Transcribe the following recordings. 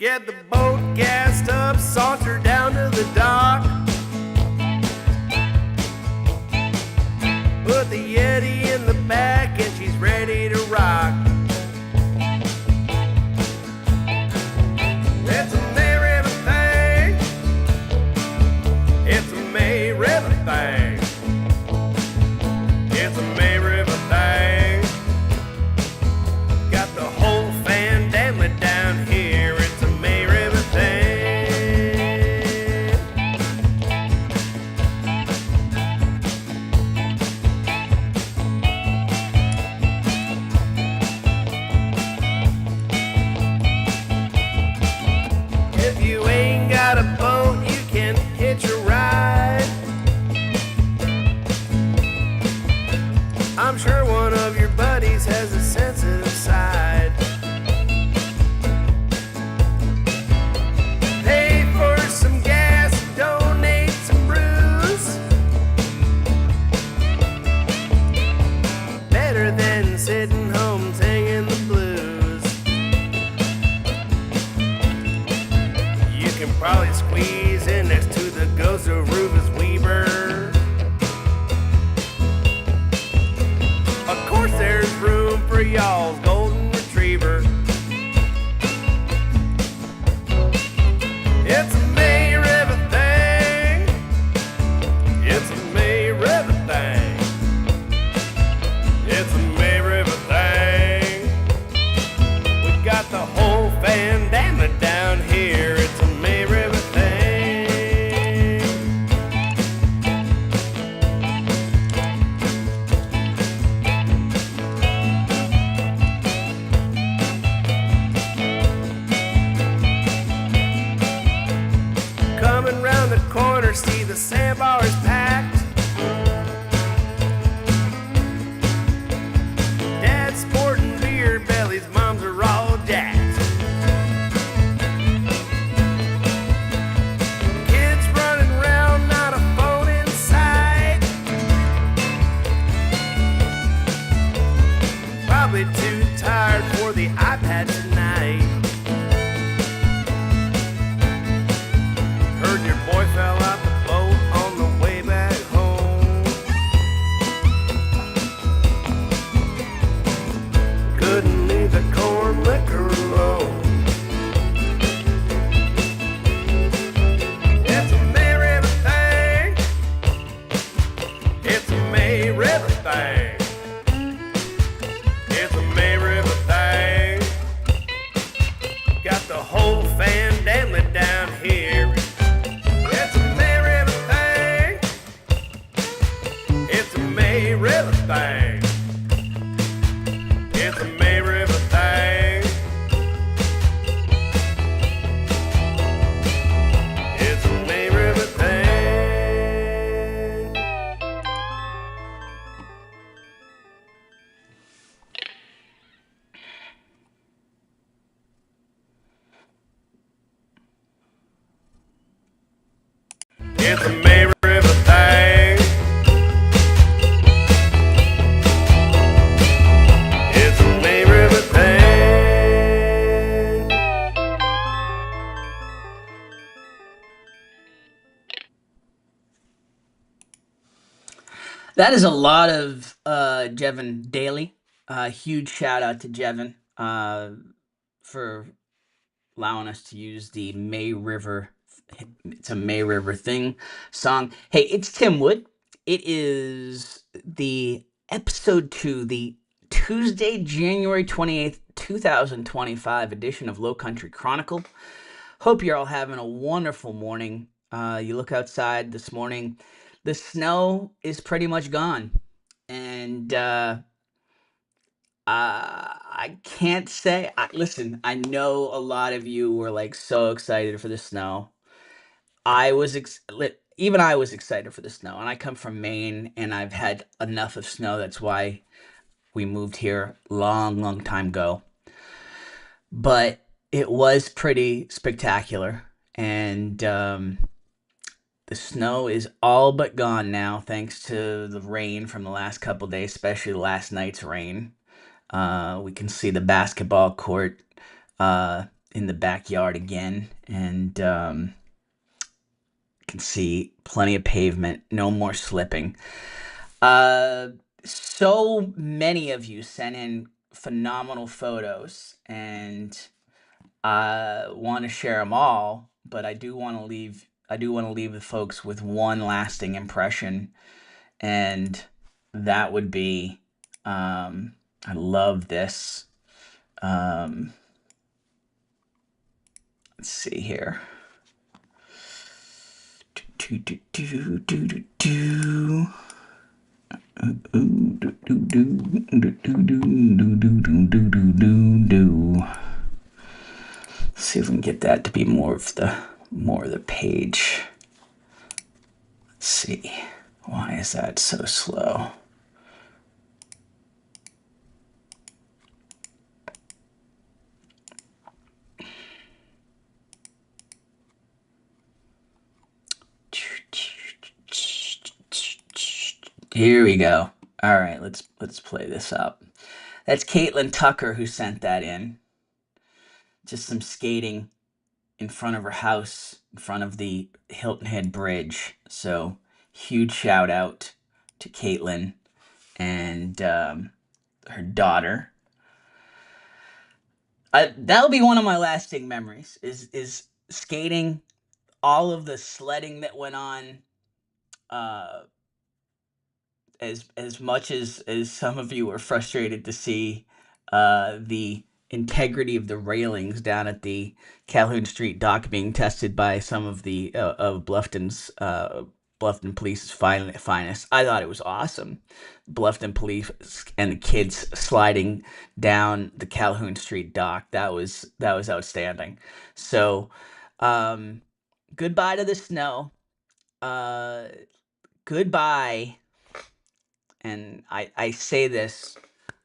Get the boat gassed up, saunter down to the dock. Put the Yeti in the back and she's ready to rock. It's a May River thing. It's a May River thing. It's a May River thing. Got the whole family down here. It's a May River thing. If you ain't got a boat, you can hitch a ride. I'm sure one of your buddies has a sensitive side. Pay for some gas, donate some brews. Better than sitting home singing the blues. You can probably squeeze in next to the ghost of Rufus Weaver. Of course there's room for y'all's golden retriever. It's a May River thing. It's a May River thing. It's a May River thing. We got the whole family down here. It's a May River thing. Coming round the corner, see the sandbar is packed. Dad's sporting beer bellies, moms are all jacked. Kids running around, not a phone in sight. Probably too tired for the iPad tonight. Heard your boy fell out the boat on the way back home. Couldn't leave the corn liquor alone. It's a May River thing. It's a May River thing. It's a May River thing. Got the whole family down here. It's a May River thing. It's a May River thing. It's a May River thing. It's a May River thing. It's a May River thing. It's a May River thing. That is a lot of Jevin Daly. Huge shout out to Jevin for allowing us to use the May River. It's a May River thing song. Hey, it's Tim Wood. It is the episode 2, the Tuesday, January 28th, 2025 edition of Lowcountry Chronicle. Hope you're all having a wonderful morning. You look outside this morning, the snow is pretty much gone. And I can't say, listen, I know a lot of you were like so excited for the snow. Even I was excited for the snow, and I come from Maine, and I've had enough of snow. That's why we moved here long time ago. But it was pretty spectacular, and the snow is all but gone now, thanks to the rain from the last couple days, especially last night's rain. We can see the basketball court in the backyard again, and can see plenty of pavement, no more slipping. Uh, so many of you sent in phenomenal photos, and I want to share them all, but I do want to leave the folks with one lasting impression, and that would be, I love this. Let's see here. Do, do, do, do, do, do. See if we can get that to be more of the page. Let's see. Why is that so slow? Here we go. All right, let's play this up. That's Caitlin Tucker who sent that in. Just some skating in front of her house, in front of the Hilton Head Bridge. So huge shout out to Caitlin and her daughter. That'll be one of my lasting memories. Is skating, all of the sledding that went on. As much as some of you were frustrated to see the integrity of the railings down at the Calhoun Street dock being tested by some of the of Bluffton Police's finest, I thought it was awesome. Bluffton Police and the kids sliding down the Calhoun Street dock, that was outstanding. So, goodbye to the snow. Goodbye. And I say this,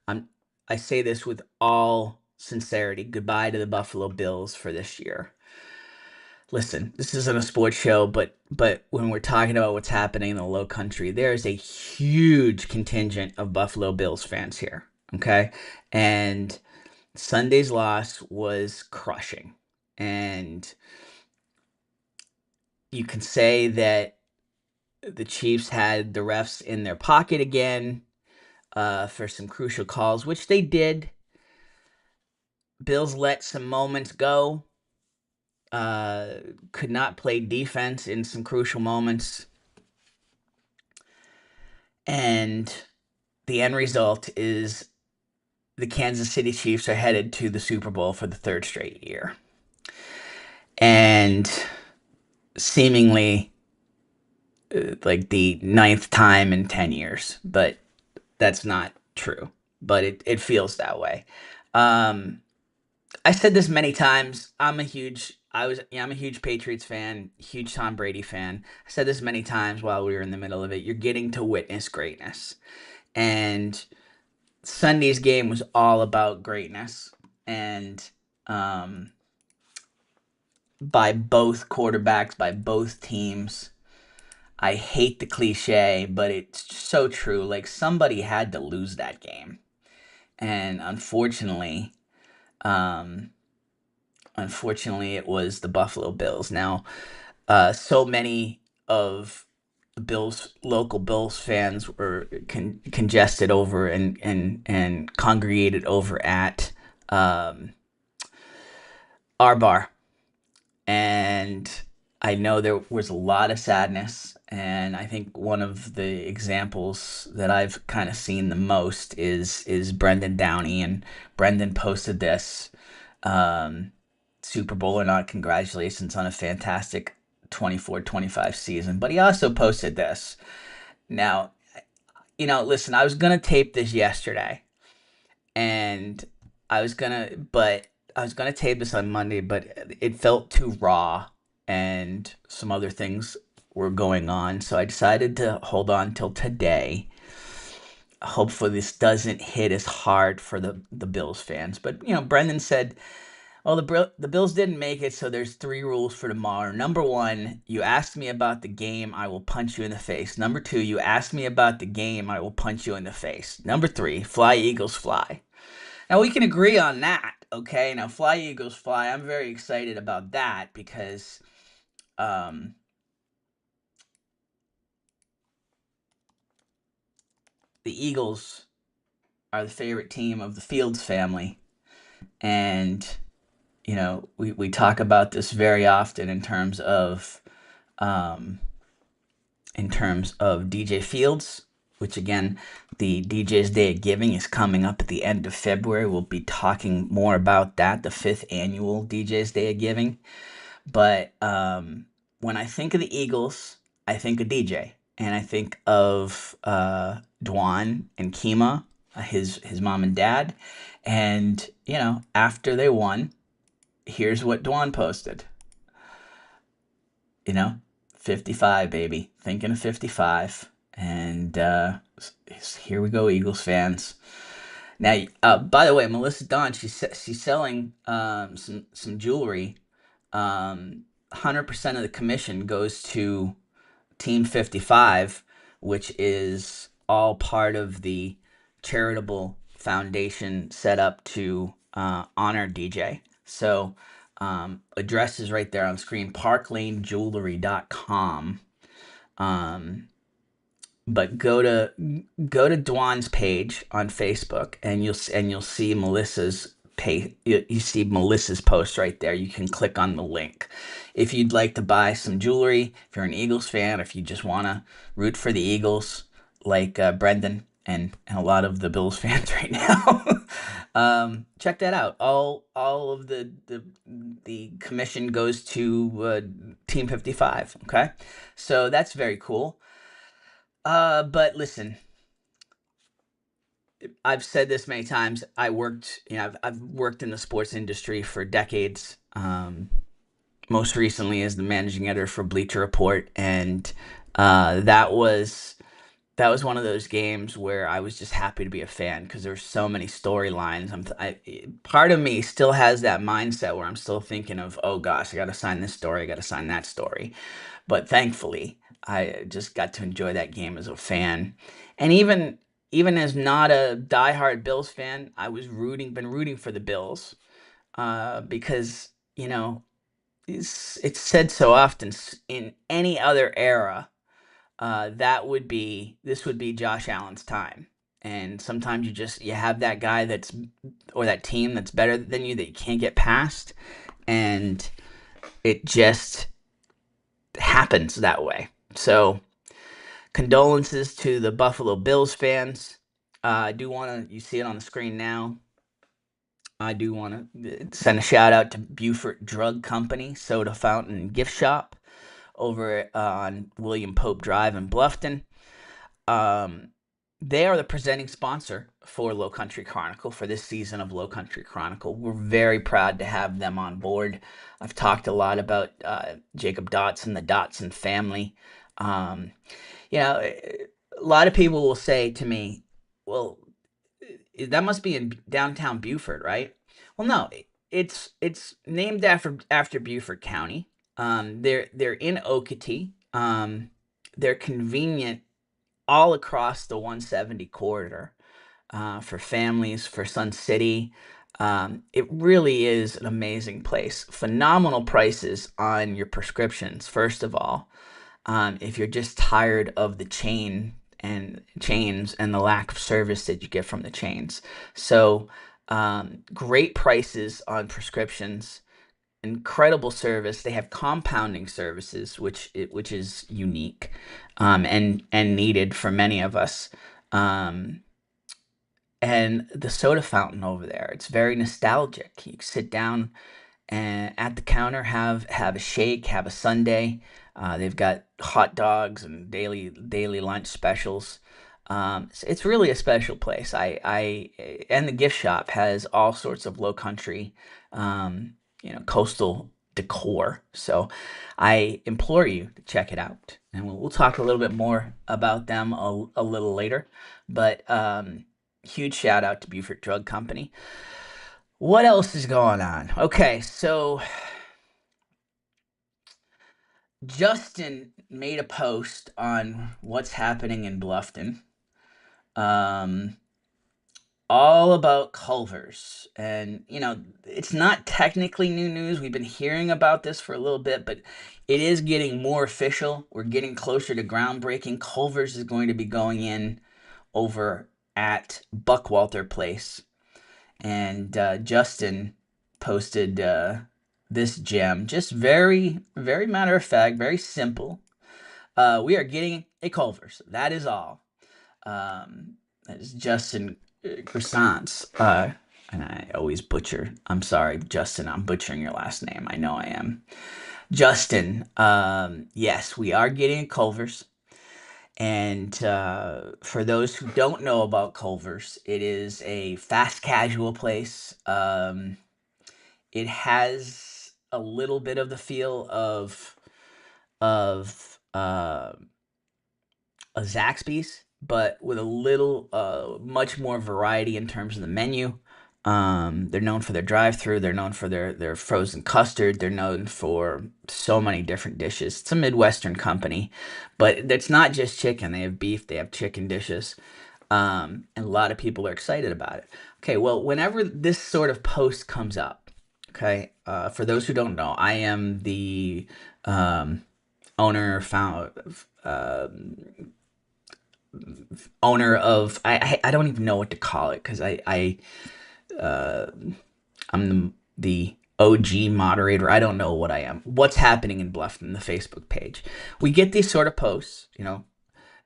I say this with all sincerity. Goodbye to the Buffalo Bills for this year. Listen, this isn't a sports show, but when we're talking about what's happening in the Low Country, there is a huge contingent of Buffalo Bills fans here. Okay, and Sunday's loss was crushing, and you can say that the Chiefs had the refs in their pocket again. For some crucial calls, which they did. Bills let some moments go. Could not play defense in some crucial moments. And the end result is the Kansas City Chiefs are headed to the Super Bowl for the third straight year. And seemingly like the 9th time in 10 years. But that's not true. But it feels that way. I said this many times. I'm a huge Patriots fan, huge Tom Brady fan. I said this many times while we were in the middle of it. You're getting to witness greatness. And Sunday's game was all about greatness. And by both quarterbacks, by both teams. I hate the cliche, but it's so true. Like, somebody had to lose that game. And unfortunately, it was the Buffalo Bills. Now, so many of the local Bills fans were congested over and congregated over at our bar. And I know there was a lot of sadness. And I think one of the examples that I've kind of seen the most is Brendan Downey. And Brendan posted this. Super Bowl or not, congratulations on a fantastic 24-25 season. But he also posted this. Now, listen, I was going to tape this yesterday. And I was going to tape this on Monday, but it felt too raw. And some other things were going on. So I decided to hold on till today. Hopefully this doesn't hit as hard for the Bills fans. But, Brendan said, well, the Bills didn't make it, so there's 3 rules for tomorrow. Number 1, you asked me about the game, I will punch you in the face. Number 2, you asked me about the game, I will punch you in the face. Number 3, fly Eagles fly. Now, we can agree on that. Okay, now Fly Eagles Fly. I'm very excited about that because um, the Eagles are the favorite team of the Fields family, and we talk about this very often um, in terms of DJ Fields, which again, the DJ's Day of Giving is coming up at the end of February. We'll be talking more about that, the fifth annual DJ's Day of Giving. But when I think of the Eagles, I think of DJ, and I think of Dwan and Kima, his mom and dad, and after they won, here's what Dwan posted. 55, baby, thinking of 55, and here we go, Eagles fans. Now, by the way, Melissa Dawn, she's selling some jewelry. 100% of the commission goes to Team 55, which is all part of the charitable foundation set up to honor DJ. So, address is right there on screen, parklanejewelry.com. But go to Dwan's page on Facebook, and you'll see Melissa's pay. You see Melissa's post right there. You can click on the link if you'd like to buy some jewelry. If you're an Eagles fan, if you just want to root for the Eagles, like Brendan and a lot of the Bills fans right now, check that out. All of the commission goes to Team 55. Okay, so that's very cool. But listen, I've said this many times. I've worked in the sports industry for decades. Most recently as the managing editor for Bleacher Report, and that was one of those games where I was just happy to be a fan because there's so many storylines. Part of me still has that mindset where I'm still thinking of, oh gosh, I got to sign this story, I got to sign that story. But thankfully, I just got to enjoy that game as a fan, and even as not a diehard Bills fan, been rooting for the Bills, because it's said so often in any other era, this would be Josh Allen's time. And sometimes you have that guy or that team that's better than you that you can't get past, and it just happens that way. So, condolences to the Buffalo Bills fans. I do want to, you see it on the screen now. I do want to send a shout out to Beaufort Drug Company, Soda Fountain and Gift Shop over on William Pope Drive in Bluffton. They are the presenting sponsor for Lowcountry Chronicle for this season of Lowcountry Chronicle. We're very proud to have them on board. I've talked a lot about Jacob Dotson, the Dotson family. A lot of people will say to me, well, that must be in downtown Beaufort, right? Well, no, it's named after Beaufort County. They're in Okatee. They're convenient all across the 170 corridor for families, for Sun City. It really is an amazing place. Phenomenal prices on your prescriptions, first of all. If you're just tired of the chains and the lack of service that you get from the chains. So, great prices on prescriptions, incredible service. They have compounding services, which is unique, and needed for many of us. And the soda fountain over there, it's very nostalgic. You can sit down and at the counter have a shake, have a sundae. They've got hot dogs and daily lunch specials. It's really a special place. And the gift shop has all sorts of low country, coastal decor. So I implore you to check it out, and we'll talk a little bit more about them a little later. But huge shout out to Beaufort Drug Company. What else is going on? Okay, so Justin made a post on what's happening in Bluffton. all about Culvers. And, it's not technically new news. We've been hearing about this for a little bit, but it is getting more official. We're getting closer to groundbreaking. Culvers is going to be going in over at Buckwalter Place. And Justin posted this gem. Just very, very matter of fact, very simple. We are getting a Culver's. That is all. That is Justin Croissants. And I always butcher. I'm sorry, Justin. I'm butchering your last name. I know I am. Justin. Yes, we are getting a Culver's. And for those who don't know about Culver's, it is a fast casual place. It has a little bit of the feel of a Zaxby's, but with a little much more variety in terms of the menu. They're known for their drive-through. They're known for their frozen custard. They're known for so many different dishes. It's a Midwestern company, but it's not just chicken. They have beef. They have chicken dishes, and a lot of people are excited about it. Okay, well, whenever this sort of post comes up, okay, for those who don't know, I am the owner, owner of I don't even know what to call it because uh, I'm the OG moderator. I don't know what I am. What's happening in Bluffton, the Facebook page. We get these sort of posts,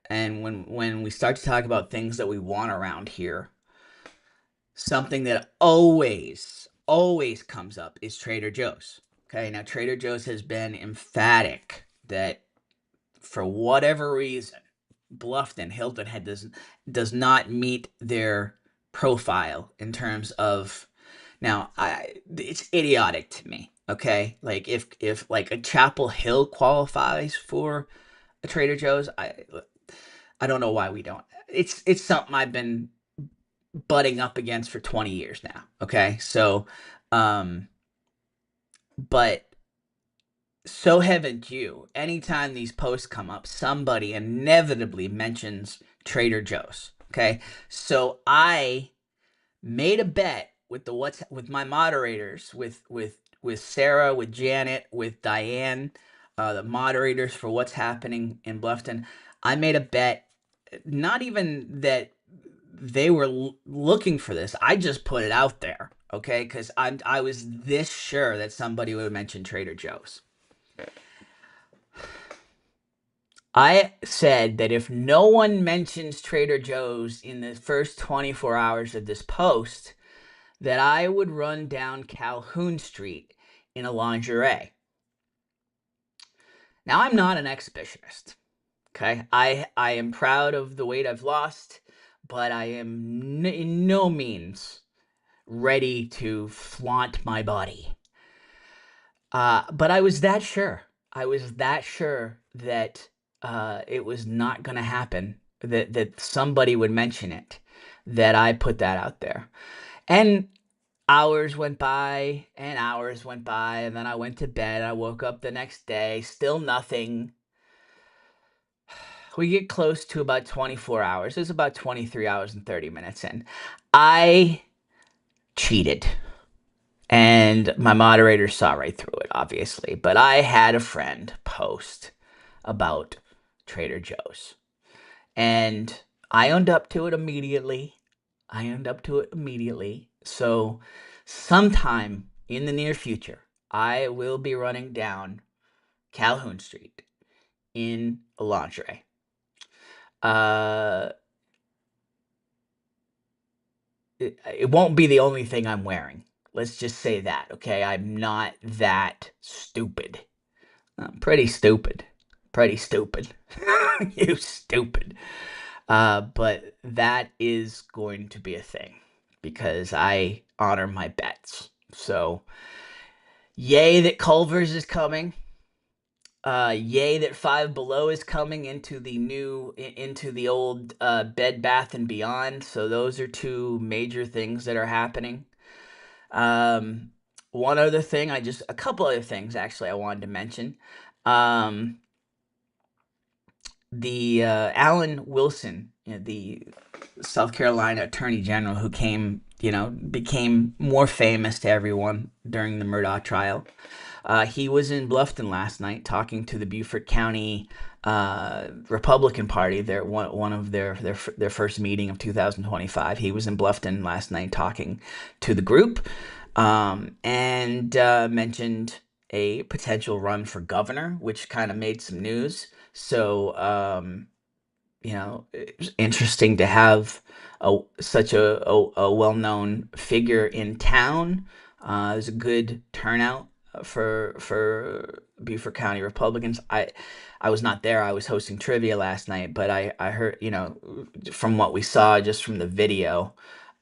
and when we start to talk about things that we want around here, something that always comes up is Trader Joe's. Okay, now Trader Joe's has been emphatic that for whatever reason, Bluffton, Hilton Head does not meet their profile in terms of. Now, it's idiotic to me. Okay, like if like a Chapel Hill qualifies for a Trader Joe's, I don't know why we don't. It's something I've been butting up against for 20 years now. Okay, so but so haven't you. Anytime these posts come up, somebody inevitably mentions Trader Joe's. Okay, so I made a bet with with my moderators, with Sarah, with Janet, with Diane, the moderators for what's happening in Bluffton. I made a bet, not even that they were looking for this. I just put it out there, okay? Because I was this sure that somebody would mention Trader Joe's. I said that if no one mentions Trader Joe's in the first 24 hours of this post, that I would run down Calhoun Street in a lingerie. Now, I'm not an exhibitionist, okay? I am proud of the weight I've lost, but I am in no means ready to flaunt my body. But I was that sure. I was that sure that it was not going to happen, that somebody would mention it, that I put that out there. And hours went by and hours went by, and then I went to bed. I woke up the next day, still nothing. We get close to about 24 hours. It was about 23 hours and 30 minutes in. I cheated. And my moderator saw right through it, obviously. But I had a friend post about Trader Joe's. And I owned up to it immediately. So sometime in the near future, I will be running down Calhoun Street in a lingerie. It won't be the only thing I'm wearing. Let's just say that, okay? I'm not that stupid. I'm pretty stupid. Pretty stupid. You stupid. But that is going to be a thing because I honor my bets. So, yay that Culver's is coming. Yay that Five Below is coming into the old Bed Bath and Beyond. So those are two major things that are happening. One other thing, a couple other things actually I wanted to mention. The Alan Wilson, the South Carolina Attorney General who became more famous to everyone during the Murdaugh trial. He was in Bluffton last night talking to the Beaufort County Republican Party. One of their first meeting of 2025. He was in Bluffton last night talking to the group, and mentioned a potential run for governor, which kind of made some news. So it was interesting to have such a well-known figure in town. It was a good turnout for Beaufort County Republicans. I was not there. I was hosting trivia last night, but I heard, from what we saw just from the video,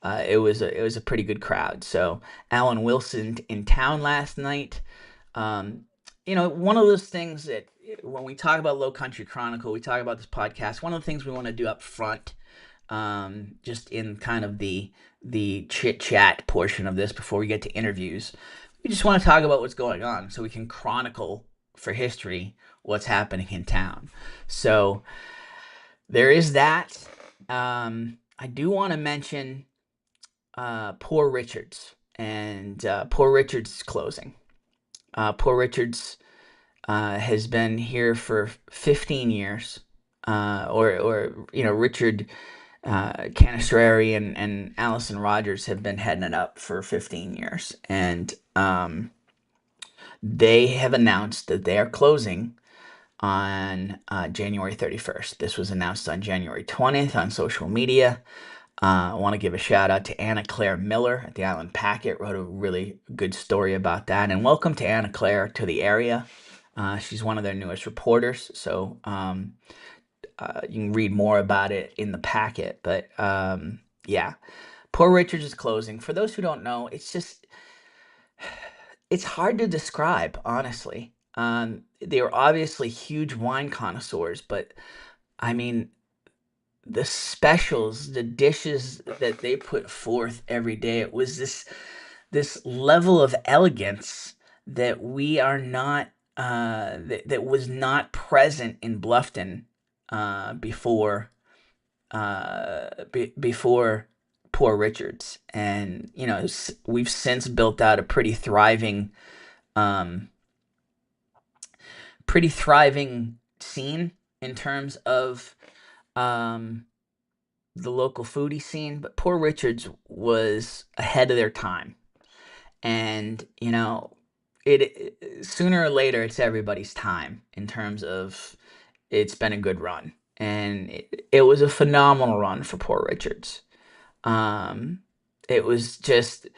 it was a pretty good crowd. So Alan Wilson in town last night. Um, one of those things that when we talk about Lowcountry Chronicle, we talk about this podcast. One of the things we want to do up front, just in kind of the chit chat portion of this before we get to interviews, we just want to talk about what's going on so we can chronicle for history what's happening in town. So there is that. I do want to mention Poor Richards, and Poor Richards is closing. Poor Richards has been here for 15 years, Richard Canistrari and Allison Rogers have been heading it up for 15 years, and they have announced that they are closing on January 31st. This was announced on January 20th on social media. I want to give a shout out to Anna Claire Miller at the Island Packet, wrote a really good story about that. And welcome to Anna Claire to the area. She's one of their newest reporters, so you can read more about it in the packet. But yeah, Poor Richards is closing. For those who don't know, it's hard to describe, honestly. They are obviously huge wine connoisseurs, but I mean, the specials, the dishes that they put forth every day, it was this level of elegance that we are not that was not present in Bluffton before before Poor Richards. And we've since built out a um pretty thriving scene in terms of the local foodie scene. But Poor Richards was ahead of their time, and it sooner or later it's everybody's time in terms of it's been a good run, and it was a phenomenal run for Poor Richards. Um, it was just,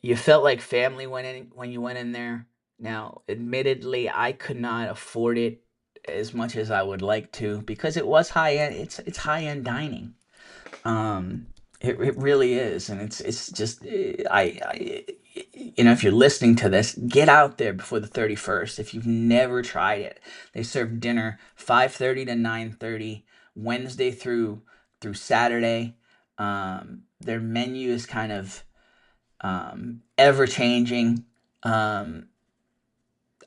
you felt like family when you went in there. Now, admittedly, I could not afford it as much as I would like to because it was high end. It's high end dining. Um, it really is, and it's just if you're listening to this, get out there before the 31st. If you've never tried it, they serve dinner 5:30 to 9:30, Wednesday through Saturday. Their menu is kind of ever changing. Um,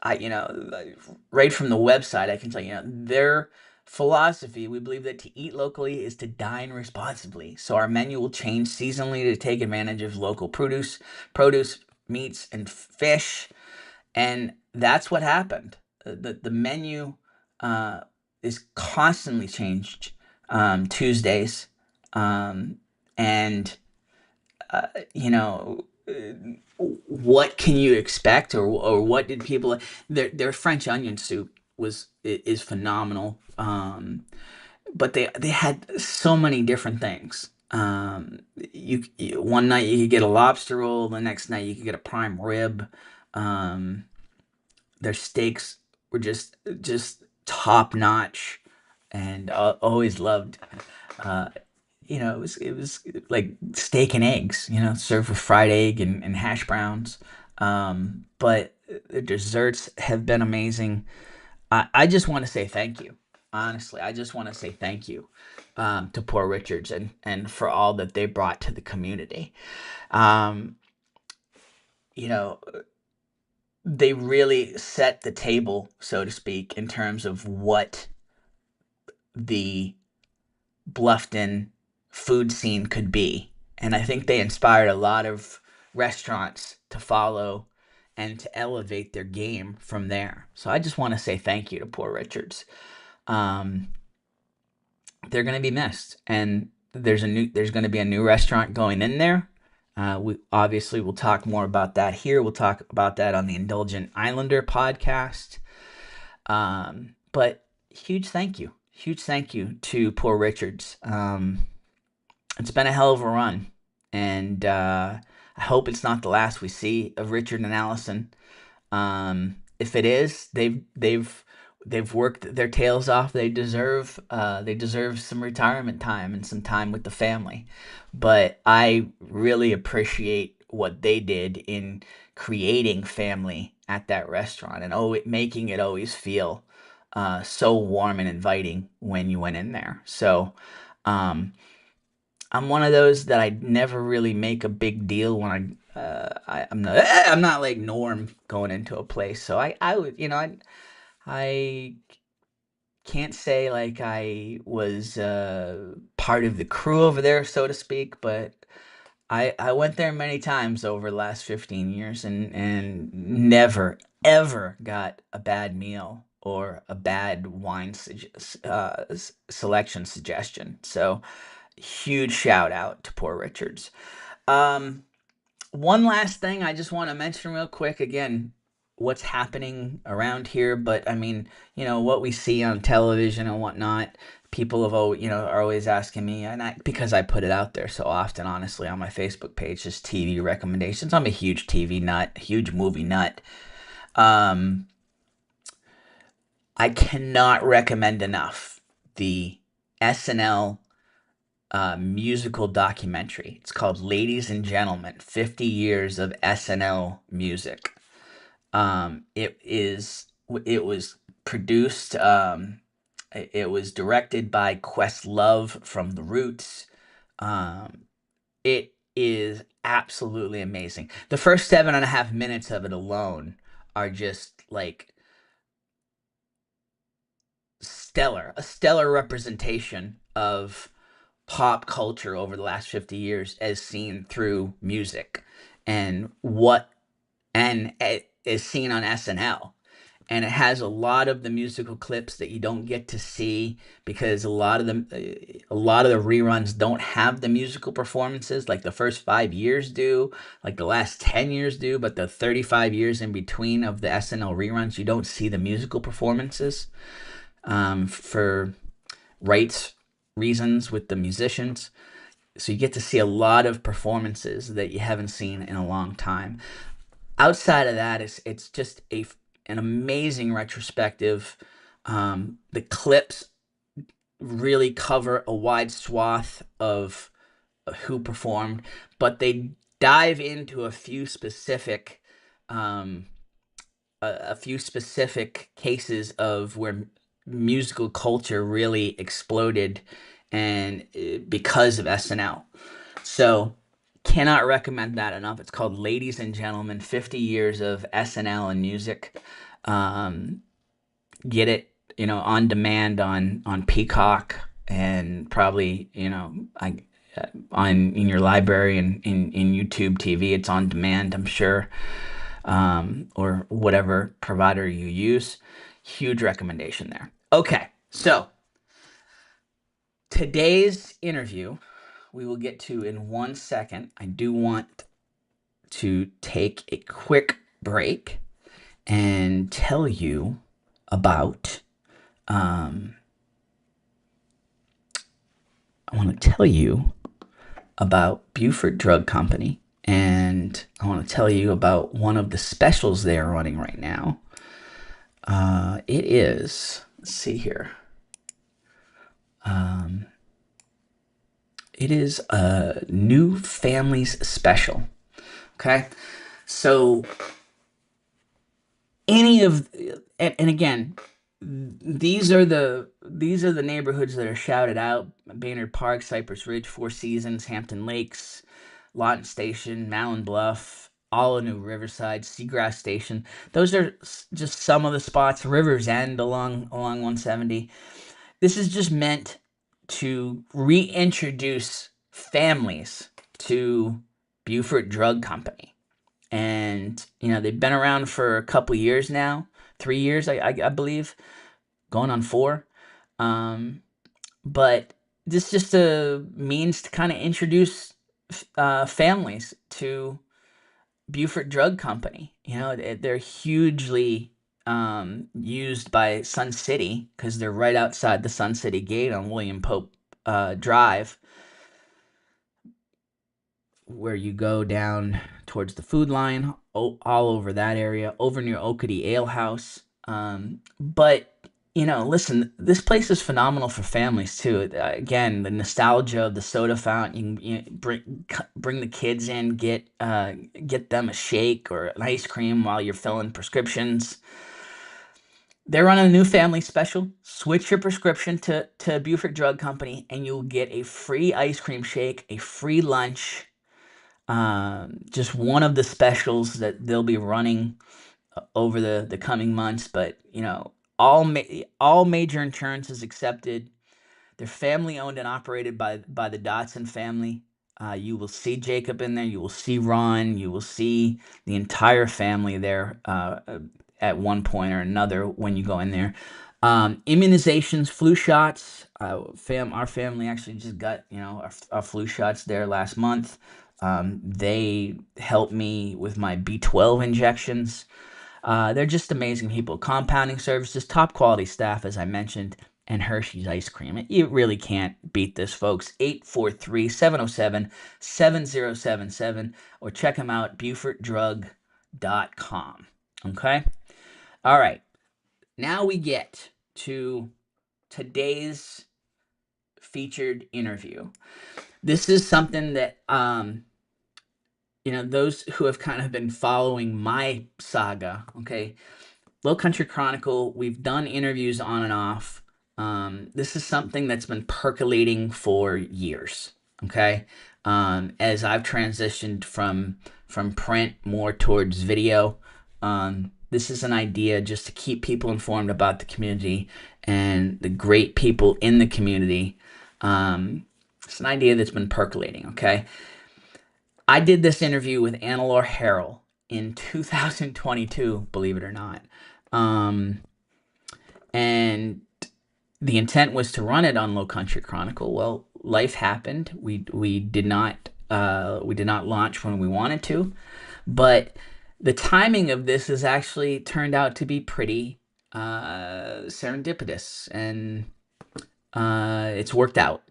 right from the website, I can tell their philosophy. We believe that to eat locally is to dine responsibly. So our menu will change seasonally to take advantage of local produce, meats, and fish. And that's what happened. The menu is constantly changed Tuesdays, and uh, you know, what can you expect, or what did people? Their French onion soup is phenomenal. But they had so many different things. One night you could get a lobster roll, the next night you could get a prime rib. Um, their steaks were just top notch, and always loved. Uh, it was like steak and eggs, served with fried egg and hash browns. But the desserts have been amazing. I just want to say thank you. Honestly, I just want to say thank you to Poor Richards and for all that they brought to the community. Um, you know, they really set the table, so to speak, in terms of what the Bluffton food scene could be. And I think they inspired a lot of restaurants to follow and to elevate their game from there. So I just want to say thank you to Poor Richards. Um, they're going to be missed, and there's going to be a new restaurant going in there. We obviously will talk more about that here. We'll talk about that on the Indulgent Islander podcast. But huge thank you to Poor Richards. It's been a hell of a run, and I hope it's not the last we see of Richard and Allison. If it is, they've worked their tails off. They deserve some retirement time and some time with the family. But I really appreciate what they did in creating family at that restaurant, and making it always feel so warm and inviting when you went in there. So um, I'm one of those that I never really make a big deal when I'm not like Norm going into a place. So I would, I can't say like I was part of the crew over there, so to speak, but I went there many times over the last 15 years, and never ever got a bad meal or a bad wine selection suggestion. So huge shout out to Poor Richards. Um, One last thing I just want to mention real quick again, what's happening around here, but I mean, what we see on television and whatnot. People are always asking me, and because I put it out there so often, honestly, on my Facebook page, just TV recommendations. I'm a huge TV nut, huge movie nut. Um, I cannot recommend enough the SNL musical documentary. It's called Ladies and Gentlemen, 50 Years of SNL Music. It was produced, it was directed by Questlove from The Roots. Um, it is absolutely amazing. The first 7.5 minutes of it alone are just like a stellar representation of pop culture over the last 50 years as seen through music, and it is seen on SNL. And it has a lot of the musical clips that you don't get to see because a lot of the reruns don't have the musical performances like the first 5 years do, like the last 10 years do, but the 35 years in between of the SNL reruns, you don't see the musical performances for rights reasons with the musicians. So you get to see a lot of performances that you haven't seen in a long time. Outside of that, it's just an amazing retrospective. The clips really cover a wide swath of who performed, but they dive into um, a few specific cases of where musical culture really exploded, and because of SNL. So cannot recommend that enough. It's called Ladies and Gentlemen, 50 Years of SNL and Music. Um, get it, on demand on Peacock, and probably, on in your library and in YouTube TV. It's on demand, I'm sure, or whatever provider you use. Huge recommendation there. Okay, so today's interview we will get to in 1 second. I do want to take a quick break and tell you about. I want to tell you about Buford Drug Company, and I want to tell you about one of the specials they are running right now. It is, let's see here. It is a new families special. Okay, so and again, these are the neighborhoods that are shouted out: Baynard Park, Cypress Ridge, Four Seasons, Hampton Lakes, Lawton Station, Malin Bluff, all of New Riverside, Seagrass Station. Those are just some of the spots. Rivers End along 170. This is just meant to reintroduce families to Buford Drug Company. And, they've been around for a couple years now, 3 years, I believe, going on 4. But this is just a means to kind of introduce families to Buford Drug Company. They're hugely used by Sun City because they're right outside the Sun City gate on William Pope Drive, where you go down towards the Food Line, all over that area, over near Oakady Ale House. But listen, this place is phenomenal for families too. Again, the nostalgia of the soda fountain. You bring the kids in, get them a shake or an ice cream while you're filling prescriptions. They're running a new family special. Switch your prescription to Buford Drug Company, and you'll get a free ice cream shake, a free lunch. Just one of the specials that they'll be running over the coming months. But all major insurance is accepted. They're family owned and operated by the Dotson family. You will see Jacob in there. You will see Ron. You will see the entire family there at one point or another when you go in there. Immunizations, flu shots. Our family actually just got our flu shots there last month. They helped me with my B12 injections. They're just amazing people. Compounding services, top quality staff, as I mentioned, and Hershey's ice cream. You really can't beat this, folks. 843-707-7077, or check them out, BufordDrug.com. Okay? All right. Now we get to today's featured interview. This is something that those who have kind of been following my saga, okay, Lowcountry Chronicle, we've done interviews on and off. This is something that's been percolating for years, okay? As I've transitioned from print more towards video, this is an idea just to keep people informed about the community and the great people in the community. It's an idea that's been percolating, okay? I did this interview with Annelore Harrell in 2022, believe it or not. And the intent was to run it on Lowcountry Chronicle. Well, life happened. We did not launch when we wanted to, but the timing of this has actually turned out to be pretty serendipitous, and it's worked out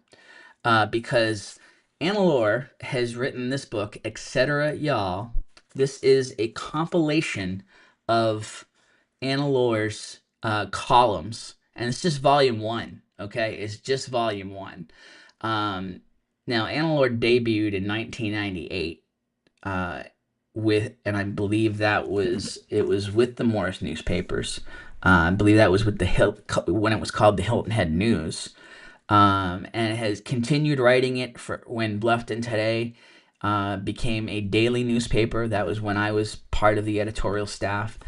because Annelore has written this book, Etc. Y'all. This is a compilation of Annalore's columns, and it's just volume 1. Okay, it's just volume 1. Now Annelore debuted in 1998 and I believe it was with the Morris newspapers. I believe that was with when it was called the Hilton Head News. And has continued writing it for when Bluffton Today became a daily newspaper. That was when I was part of the editorial staff.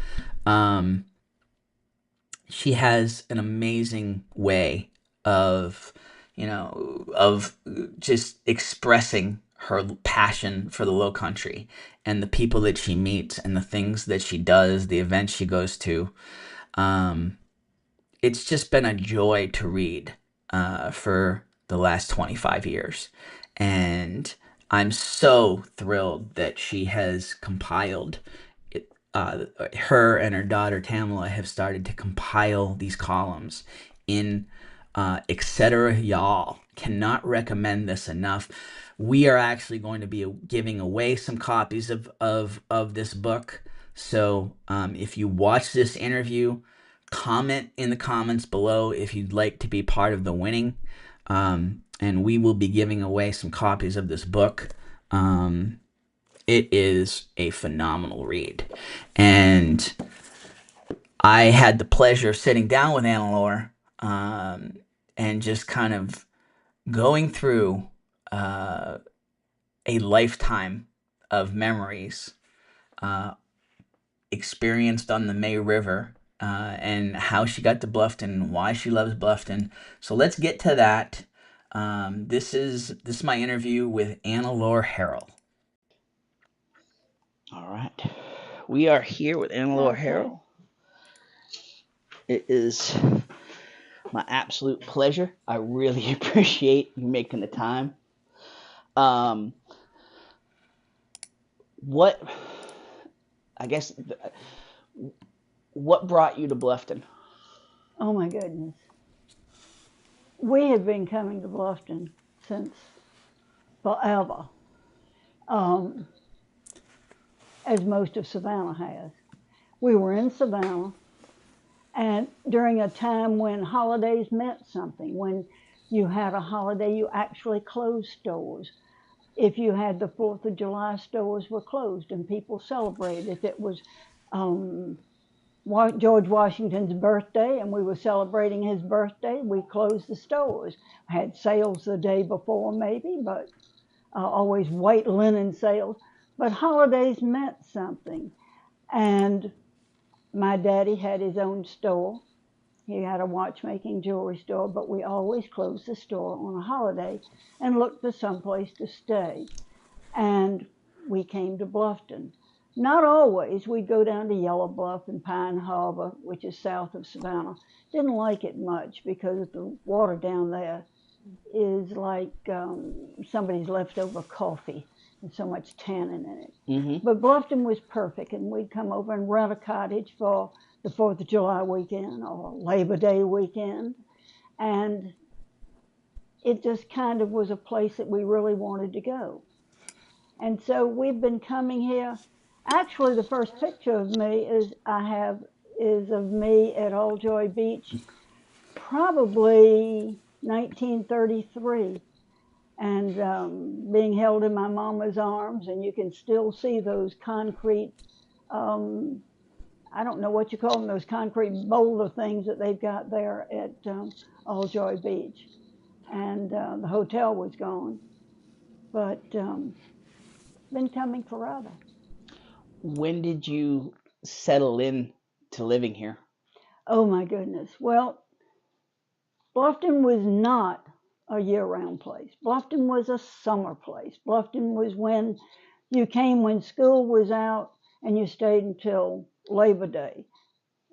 She has an amazing way of just expressing her passion for the Lowcountry and the people that she meets and the things that she does, the events she goes to. It's just been a joy to read for the last 25 years. And I'm so thrilled that she has compiled it. Her and her daughter Tamala have started to compile these columns in Etc. Y'all. Cannot recommend this enough. We are actually going to be giving away some copies of this book. So if you watch this interview, comment in the comments below if you'd like to be part of the winning, and we will be giving away some copies of this book. It is a phenomenal read, and I had the pleasure of sitting down with Annelore and just kind of going through a lifetime of memories experienced on the May River, and how she got to Bluffton and why she loves Bluffton. So let's get to that. This is my interview with Annelore Harrell. All right. We are here with Annelore Harrell. It is my absolute pleasure. I really appreciate you making the time. What brought you to Bluffton? Oh my goodness. We have been coming to Bluffton since forever, as most of Savannah has. We were in Savannah, and during a time when holidays meant something, when you had a holiday, you actually closed stores. If you had the 4th of July, stores were closed and people celebrated. If it was George Washington's birthday and we were celebrating his birthday, we closed the stores. Had sales the day before maybe, but always white linen sales. But holidays meant something. And my daddy had his own store. He had a watchmaking jewelry store, but we always closed the store on a holiday and looked for someplace to stay. And we came to Bluffton. Not always. We'd go down to Yellow Bluff and Pine Harbor, which is south of Savannah. Didn't like it much because the water down there is like somebody's leftover coffee and so much tannin in it. Mm-hmm. But Bluffton was perfect, and we'd come over and rent a cottage for the 4th of July weekend or Labor Day weekend. And it just kind of was a place that we really wanted to go. And so we've been coming here. Actually, the first picture of me is of me at Old Joy Beach, probably 1933, and being held in my mama's arms. And you can still see those concrete, I don't know what you call them, those concrete boulder things that they've got there at Old Joy Beach. And the hotel was gone, but been coming forever. When did you settle in to living here? Oh my goodness. Well, Bluffton was not a year-round place. Bluffton was a summer place. Bluffton was when you came when school was out and you stayed until Labor Day.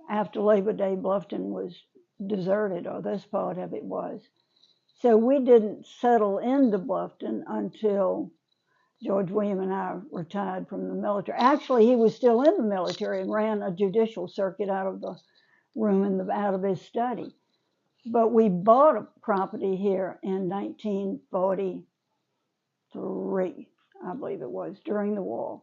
After Labor Day, Bluffton was deserted, or this part of it was. So we didn't settle into Bluffton until George William and I retired from the military. Actually, he was still in the military and ran a judicial circuit out of the room out of his study. But we bought a property here in 1943, I believe it was, during the war.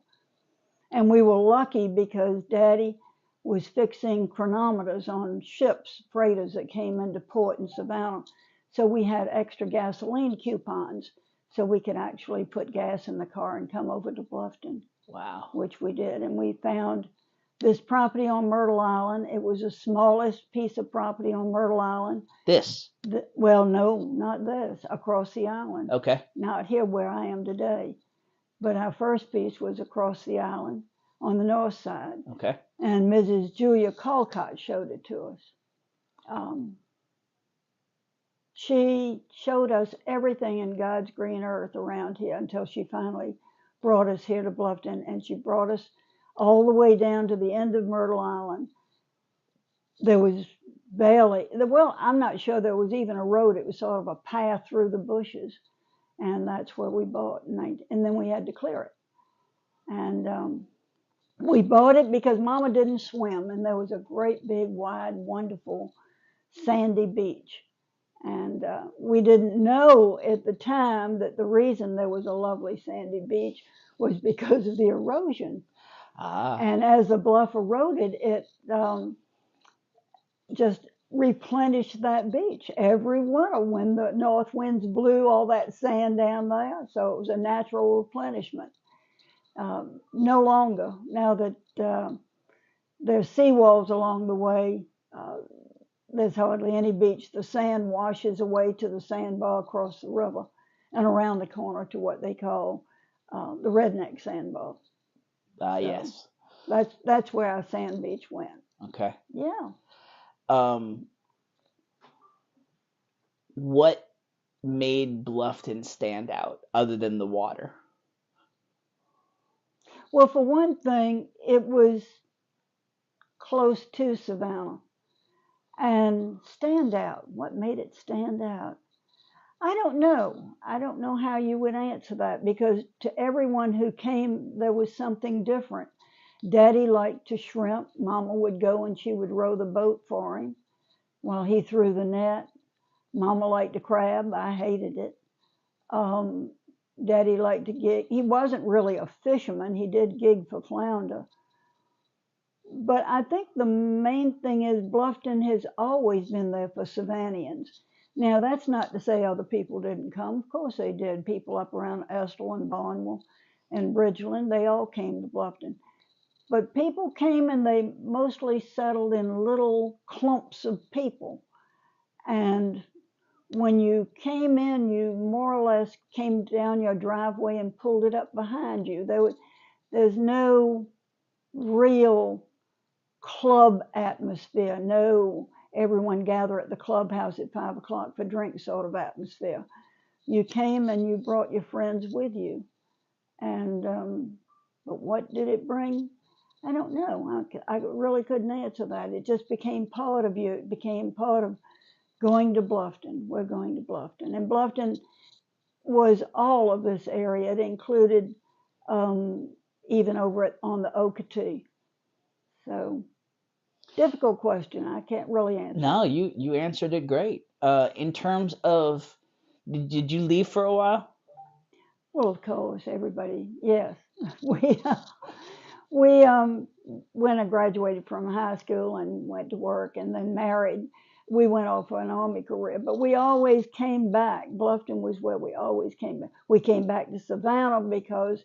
And we were lucky because Daddy was fixing chronometers on ships, freighters that came into port in Savannah. So we had extra gasoline coupons so we could actually put gas in the car and come over to Bluffton. Wow. Which we did. And we found this property on Myrtle Island. It was the smallest piece of property on Myrtle Island. This? Well, no, not this. Across the island. Okay. Not here where I am today. But our first piece was across the island on the north side. Okay. And Mrs. Julia Colcott showed it to us. She showed us everything in God's green earth around here until she finally brought us here to Bluffton, and she brought us all the way down to the end of Myrtle Island. There was barely, well, I'm not sure there was even a road. It was sort of a path through the bushes, and that's where we bought. And then we had to clear it. And we bought it because Mama didn't swim, and there was a great big, wide, wonderful sandy beach. And we didn't know at the time that the reason there was a lovely sandy beach was because of the erosion. And as the bluff eroded, it just replenished that beach every winter when the north winds blew all that sand down there. So it was a natural replenishment. No longer, now that there's seawalls along the way, there's hardly any beach. The sand washes away to the sandbar across the river and around the corner to what they call the redneck sandbar. Yes. That's where our sand beach went. Okay. Yeah. What made Bluffton stand out other than the water? Well, for one thing, it was close to Savannah. And stand out. What made it stand out? I don't know. I don't know how you would answer that, because to everyone who came, there was something different. Daddy liked to shrimp. Mama would go and she would row the boat for him while he threw the net. Mama liked to crab. I hated it. Daddy liked to gig. He wasn't really a fisherman. He did gig for flounder. But I think the main thing is Bluffton has always been there for Savannahans. Now, that's not to say other people didn't come. Of course they did. People up around Estill and Barnwell and Bridgeland, they all came to Bluffton. But people came and they mostly settled in little clumps of people. And when you came in, you more or less came down your driveway and pulled it up behind you. There's no real club atmosphere, no everyone gather at the clubhouse at 5 o'clock for drinks sort of atmosphere. You came and you brought your friends with you. And but what did it bring? I don't know. I really couldn't answer that. It just became part of you. It became part of going to Bluffton. We're going to Bluffton. And Bluffton was all of this area. It included even over on the Okeechobee. So, difficult question. I can't really answer. No, you answered it great. In terms of, did you leave for a while? Well, of course, everybody. Yes, we when I graduated from high school and went to work and then married, we went off for an Army career. But we always came back. Bluffton was where we always came back. We came back to Savannah because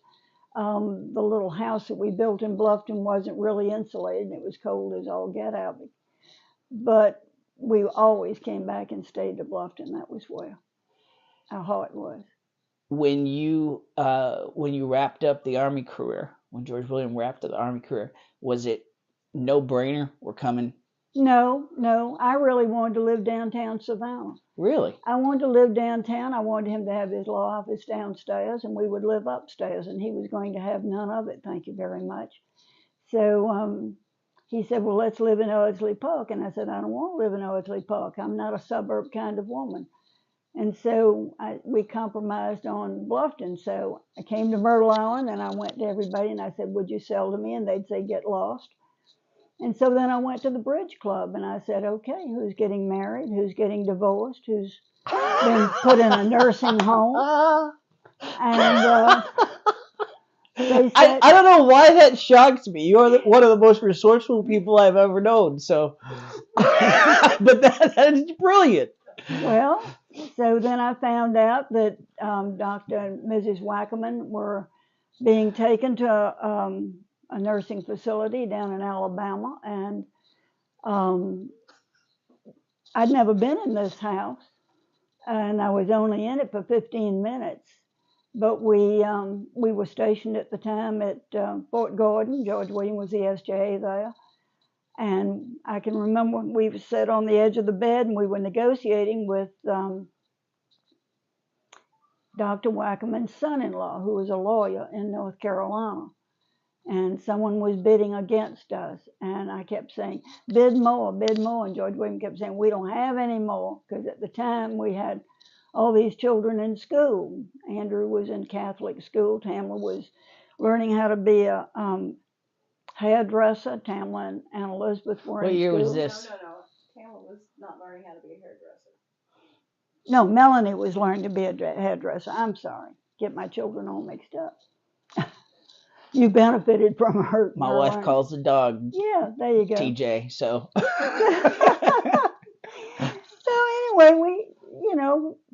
the little house that we built in Bluffton wasn't really insulated, and it was cold as all get out. But we always came back and stayed to Bluffton. That was where our heart was. When you wrapped up the Army career, when George William wrapped up the Army career, was it no brainer? We're coming. No. I really wanted to live downtown Savannah. Really? I wanted to live downtown. I wanted him to have his law office downstairs, and we would live upstairs, and he was going to have none of it. Thank you very much. So he said, well, let's live in Ardsley Park. And I said, I don't want to live in Ardsley Park. I'm not a suburb kind of woman. And so we compromised on Bluffton. So I came to Myrtle Island, and I went to everybody, and I said, would you sell to me? And they'd say, get lost. And so then I went to the Bridge Club, and I said, okay, who's getting married? Who's getting divorced? Who's been put in a nursing home? And they said, I don't know why that shocks me. You're one of the most resourceful people I've ever known. So, but that is brilliant. Well, so then I found out that Dr. and Mrs. Wackerman were being taken to a nursing facility down in Alabama, and I'd never been in this house, and I was only in it for 15 minutes. But we were stationed at the time at Fort Gordon. George William was the SJA there. And I can remember we sat on the edge of the bed and we were negotiating with Dr. Wackerman's son-in-law, who was a lawyer in North Carolina. And someone was bidding against us. And I kept saying, bid more, bid more. And George William kept saying, we don't have any more. Because at the time we had all these children in school. Andrew was in Catholic school. Tamla was learning how to be a hairdresser. Tamla and Anna Elizabeth were in school. What year was this? No. Tamla was not learning how to be a hairdresser. No, Melanie was learning to be a hairdresser. I'm sorry. Get my children all mixed up. You benefited from her. My wife learning. calls the dog. Yeah, there you go. TJ. So. So anyway,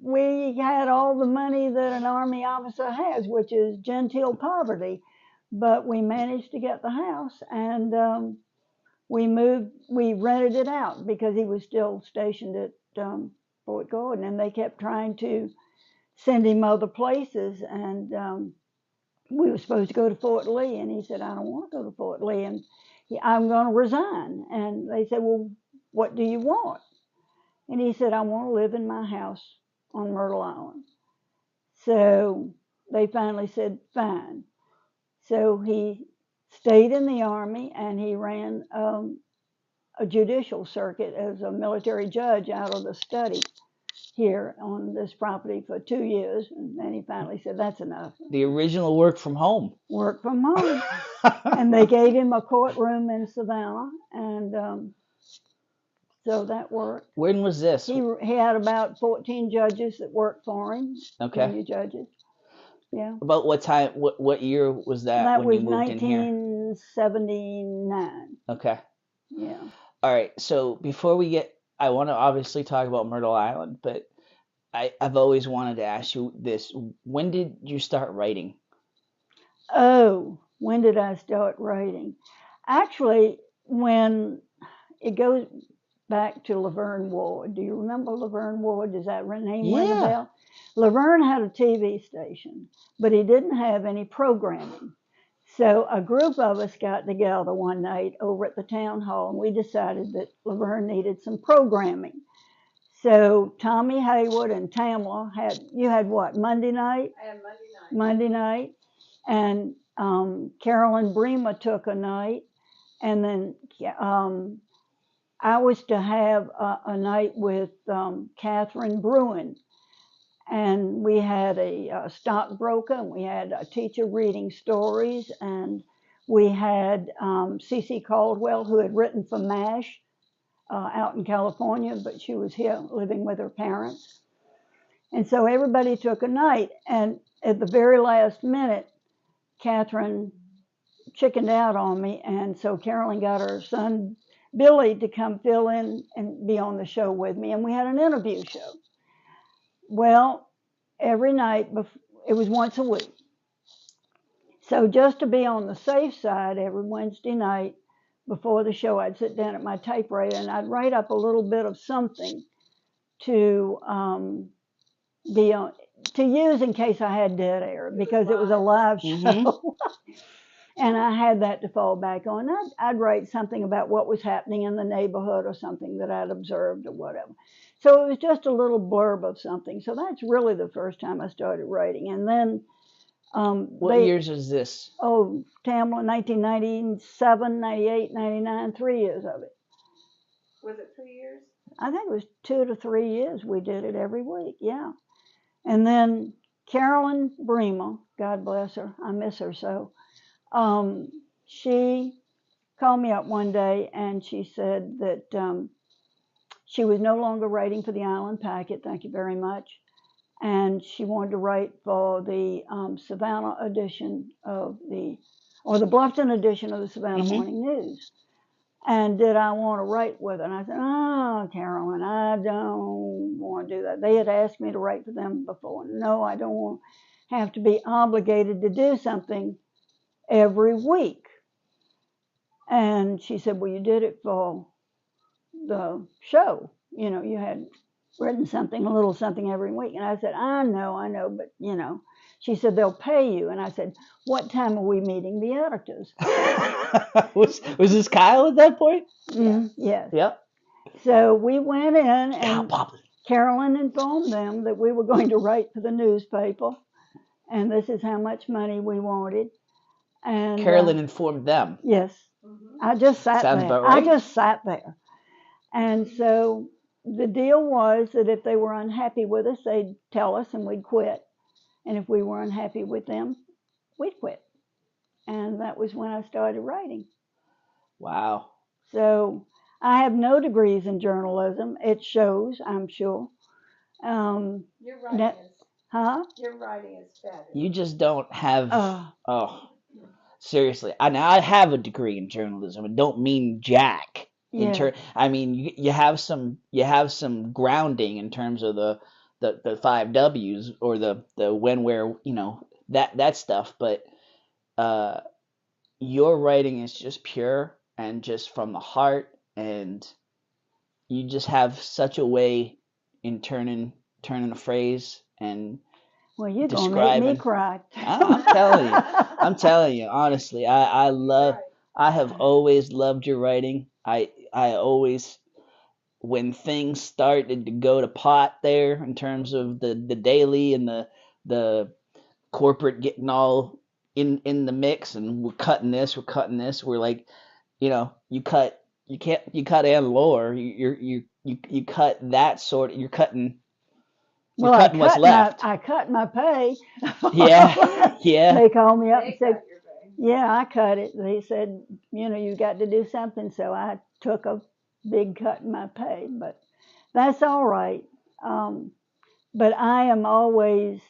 we had all the money that an Army officer has, which is genteel poverty. But we managed to get the house, and we rented it out because he was still stationed at Fort Gordon, and they kept trying to send him other places, and we were supposed to go to Fort Lee, and he said, I don't want to go to Fort Lee, and I'm going to resign. And they said, well, what do you want? And he said, I want to live in my house on Myrtle Island. So they finally said, fine. So he stayed in the Army, and he ran a judicial circuit as a military judge out of the study here on this property for 2 years. And then he finally said, that's enough. The original work from home. Work from home. And they gave him a courtroom in Savannah, and so that worked. When was this? He had about 14 judges that worked for him. Okay. Junior judges. Yeah. About what time? What year was that? That when was you moved in here? 1979. Okay. Yeah. All right. So before we get, I want to obviously talk about Myrtle Island, but I've always wanted to ask you this: when did you start writing? Oh, when did I start writing? Actually, when it goes back to Laverne Ward. Do you remember Laverne Ward? Does that name ring a bell? Laverne had a TV station, but he didn't have any programming. So a group of us got together one night over at the town hall, and we decided that Laverne needed some programming. So Tommy Hayward and Tamla you had what, Monday night? I had Monday night. Monday night. And Carolyn Bremer took a night. And then I was to have a night with Catherine Bruin. And we had a stockbroker, and we had a teacher reading stories, and we had C.C. Caldwell, who had written for MASH out in California, but she was here living with her parents. And so everybody took a night, and at the very last minute, Catherine chickened out on me, and so Carolyn got her son Billy to come fill in and be on the show with me, and we had an interview show. Well, every night, it was once a week. So just to be on the safe side, every Wednesday night before the show, I'd sit down at my typewriter and I'd write up a little bit of something to be on, to use in case I had dead air, because it was a live show. And I had that to fall back on. I'd write something about what was happening in the neighborhood or something that I'd observed or whatever. So it was just a little blurb of something. So that's really the first time I started writing. And then what years is this? Oh, Tamla, 1997, 98, 99, 3 years of it. Was it 3 years? I think it was 2 to 3 years. We did it every week, yeah. And then Carolyn Bremer, God bless her, I miss her so, she called me up one day and she said that she was no longer writing for the Island Packet, thank you very much, and she wanted to write for the Savannah edition of the Bluffton edition of the Savannah Morning News. And did I want to write with her? And I said, oh, Carolyn, I don't want to do that. They had asked me to write for them before. No, I don't want to have to be obligated to do something every week. And she said, well, you did it for the show. You know, you had written something, a little something every week. And I said, I know, but, you know. She said, they'll pay you. And I said, what time are we meeting the editors? was this Kyle at that point? Yes. Yep. So we went in, and Carolyn informed them that we were going to write for the newspaper, and this is how much money we wanted. And Carolyn informed them. Yes. I just sat Sounds there. about right. I just sat there. And so the deal was that if they were unhappy with us, they'd tell us and we'd quit. And if we were unhappy with them, we'd quit. And that was when I started writing. Wow. So I have no degrees in journalism. It shows, I'm sure. Your writing your writing is fabulous. You just don't have. Seriously. I have a degree in journalism. I don't mean jack. Yeah. I mean, you have some grounding in terms of the 5 W's or the when, where, you know, that stuff. But your writing is just pure and just from the heart, and you just have such a way in turning a phrase and well, you're describing. gonna make me cry. I'm telling you, honestly, I have always loved your writing. I always when things started to go to pot there in terms of the daily and the corporate getting all in the mix, and we're cutting this, we're like, you cut Annelore, you cut that sort of, you're cutting what's left. I cut my pay. Yeah. They called me up and They said, cut your pay. yeah, I cut it. They said, you got to do something. So I took a big cut in my pay, but that's all right. But I am always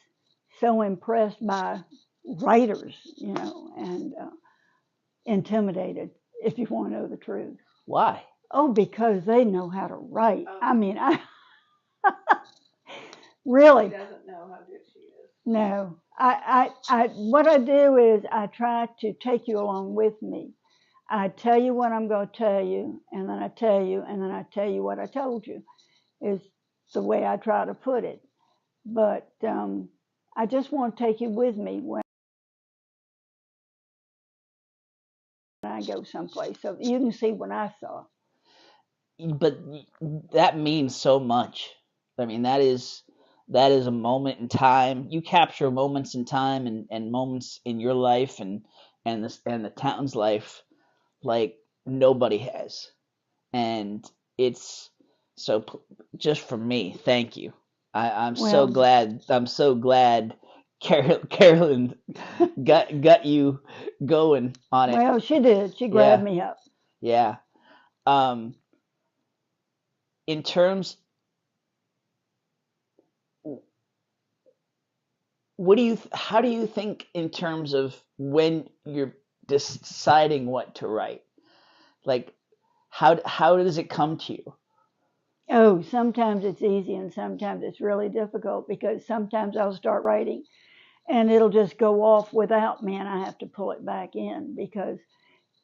so impressed by writers, and intimidated, if you want to know the truth. Why? Oh, because they know how to write. Oh. I mean, I really. She doesn't know how good she is. No, what I do is I try to take you along with me. I tell you what I'm going to tell you, and then I tell you, and then I tell you what I told you, is the way I try to put it. But I just want to take you with me when I go someplace, so you can see what I saw. But that means so much. I mean, that is a moment in time. You capture moments in time and moments in your life and the town's life like nobody has. And it's so, just for me, thank you. I'm so glad. I'm so glad Carolyn got you going on it. Well, she did. She grabbed me up. Yeah. In terms, how do you think in terms of when you're deciding what to write? Like, how does it come to you? Oh, sometimes it's easy and sometimes it's really difficult, because sometimes I'll start writing and it'll just go off without me and I have to pull it back in, because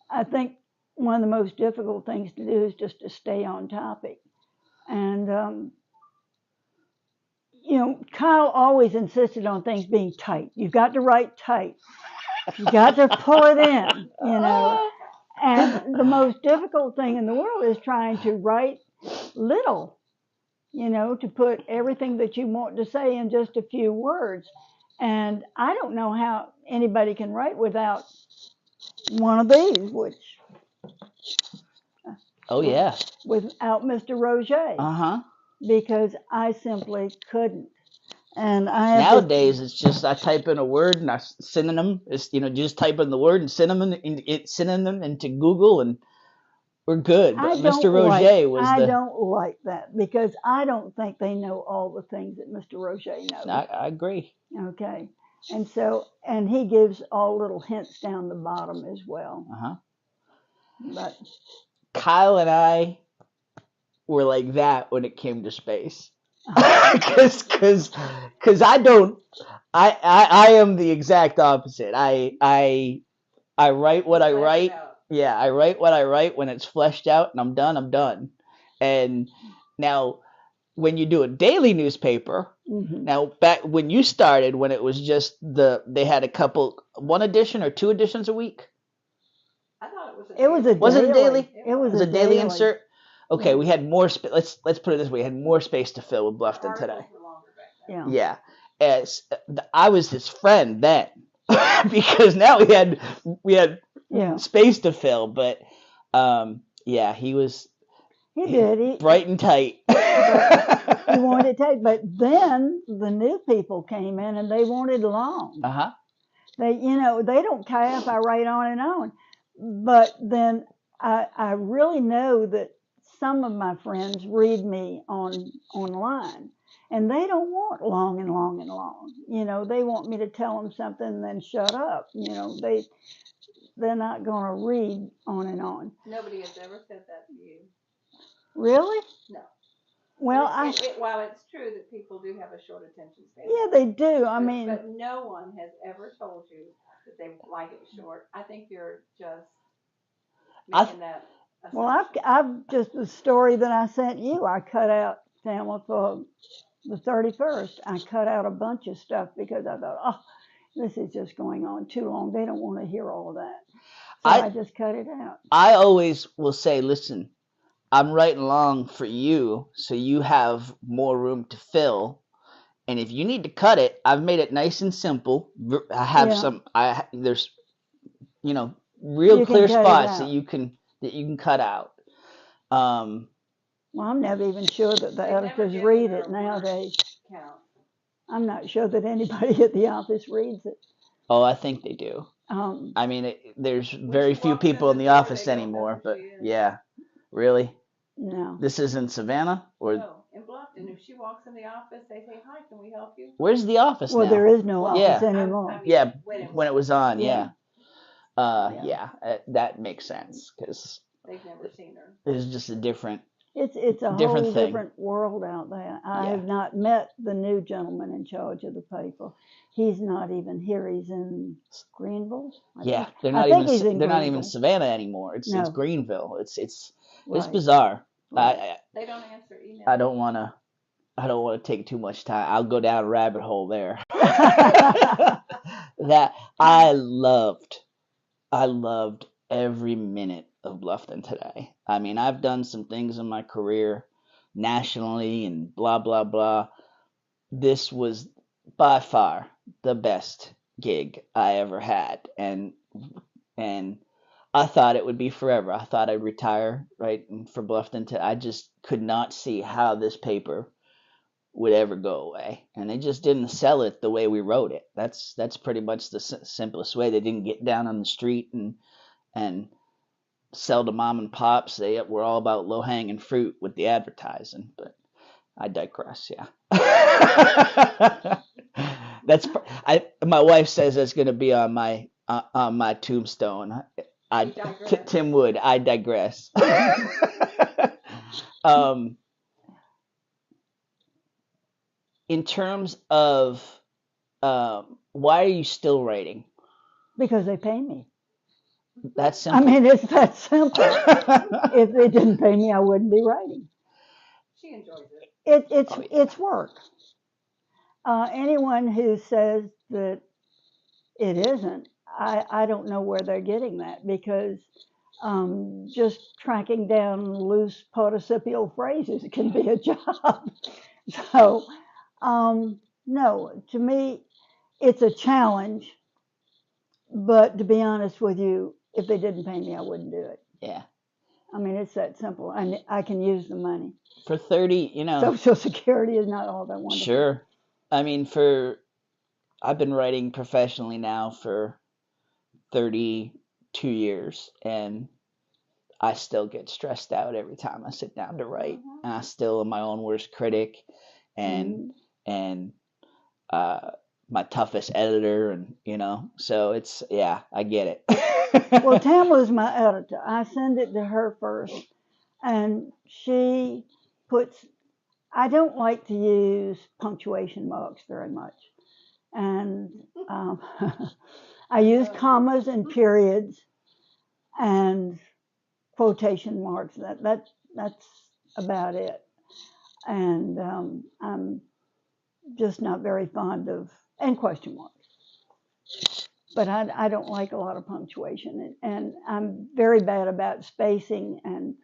I think one of the most difficult things to do is just to stay on topic. And, Kyle always insisted on things being tight. You've got to write tight. You've got to pull it in, And the most difficult thing in the world is trying to write little, to put everything that you want to say in just a few words. And I don't know how anybody can write without one of these, which, Oh yeah, without Mr. Roger, because I simply couldn't. And nowadays it's just I type in a word and I synonym. It's just type in the word and synonym into Google and we're good. But Mr. Roger was I don't like that, because I don't think they know all the things that Mr. Roger knows. I agree. Okay. And so, and he gives all little hints down the bottom as well. But Kyle and I were like that when it came to space. Because I am the exact opposite. I write what I write. Yeah, I write what I write. When it's fleshed out and I'm done. And now when you do a daily newspaper, now back when you started, when it was just they had one edition or two editions a week. I thought it was a daily. Was it a daily? It was a daily insert. Okay, we had more space. Let's put it this way: we had more space to fill with Bluffton today. Yeah. As I was his friend then, because now we had space to fill. But he was. He did. Bright and tight. He wanted tight, but then the new people came in and they wanted long. They don't care if I write on and on, but then I really know that some of my friends read me online, and they don't want long and long and long. They want me to tell them something and then shut up. They're not going to read on and on. Nobody has ever said that to you. Really? No. Well, while it's true that people do have a short attention span. Yeah, they do. But no one has ever told you that they like it short. I think you're just making that. Well, I've just the story that I sent you. I cut out, Tamla, for the 31st. I cut out a bunch of stuff because I thought, this is just going on too long. They don't want to hear all of that. So I just cut it out. I always will say, listen, I'm writing along for you, so you have more room to fill. And if you need to cut it, I've made it nice and simple. I have there's real You can clear cut it spots that out. you can cut out. Um, Well, I'm never even sure that the They've never editors given read her it a word nowadays. count. I'm not sure that anybody at the office reads it. oh, I think they do. Um, I mean, there's When very she few walks in people in the the door, office they don't know anymore. who But she is. yeah, really, no. this is in Savannah, or No, in Bluffton, if she walks in the office, they say, "Hi, can we help you?" where's the office Well, now? there is no Well, office Yeah. anymore. I mean, Yeah, when it was on. Yeah. Yeah, that makes sense because they've never seen her. it's just a different It's a different whole thing. different world out there. I Yeah. have not met the new gentleman in charge of the paper. He's not even here. He's in Greenville. Yeah, They're not even in Savannah anymore. It's No. Greenville. It's Right. bizarre. Right. They don't answer email. I don't want to take too much time. I'll go down a rabbit hole there. That I loved every minute of Bluffton today. I mean, I've done some things in my career nationally and blah blah blah. This was by far the best gig I ever had, and I thought it would be forever. I thought I'd retire right for Bluffton. I just could not see how this paper would ever go away, and they just didn't sell it the way we wrote it. That's pretty much the simplest way. They didn't get down on the street and sell to mom and pops. They were all about low hanging fruit with the advertising. But I digress. Yeah. My wife says that's going to be on my tombstone. Tim Wood. I digress. In terms of why are you still writing? Because they pay me. That's simple. I mean, it's that simple. If they didn't pay me, I wouldn't be writing. She enjoys it. It's work. Anyone who says that it isn't, I don't know where they're getting that, because just tracking down loose participial phrases can be a job. So, no, to me, it's a challenge. But to be honest with you, if they didn't pay me, I wouldn't do it. Yeah. I mean, it's that simple. I can use the money. For 30, Social Security is not all that wonderful. Sure. I mean, I've been writing professionally now for 32 years, and I still get stressed out every time I sit down to write. And I still am my own worst critic, and my toughest editor, and so it's, yeah, I get it. Well, Tamla's my editor. I send it to her first, and she puts. I don't like to use punctuation marks very much, and I use commas and periods and quotation marks. That's about it. And I'm just not very fond of, and question marks. But I don't like a lot of punctuation, and I'm very bad about spacing, and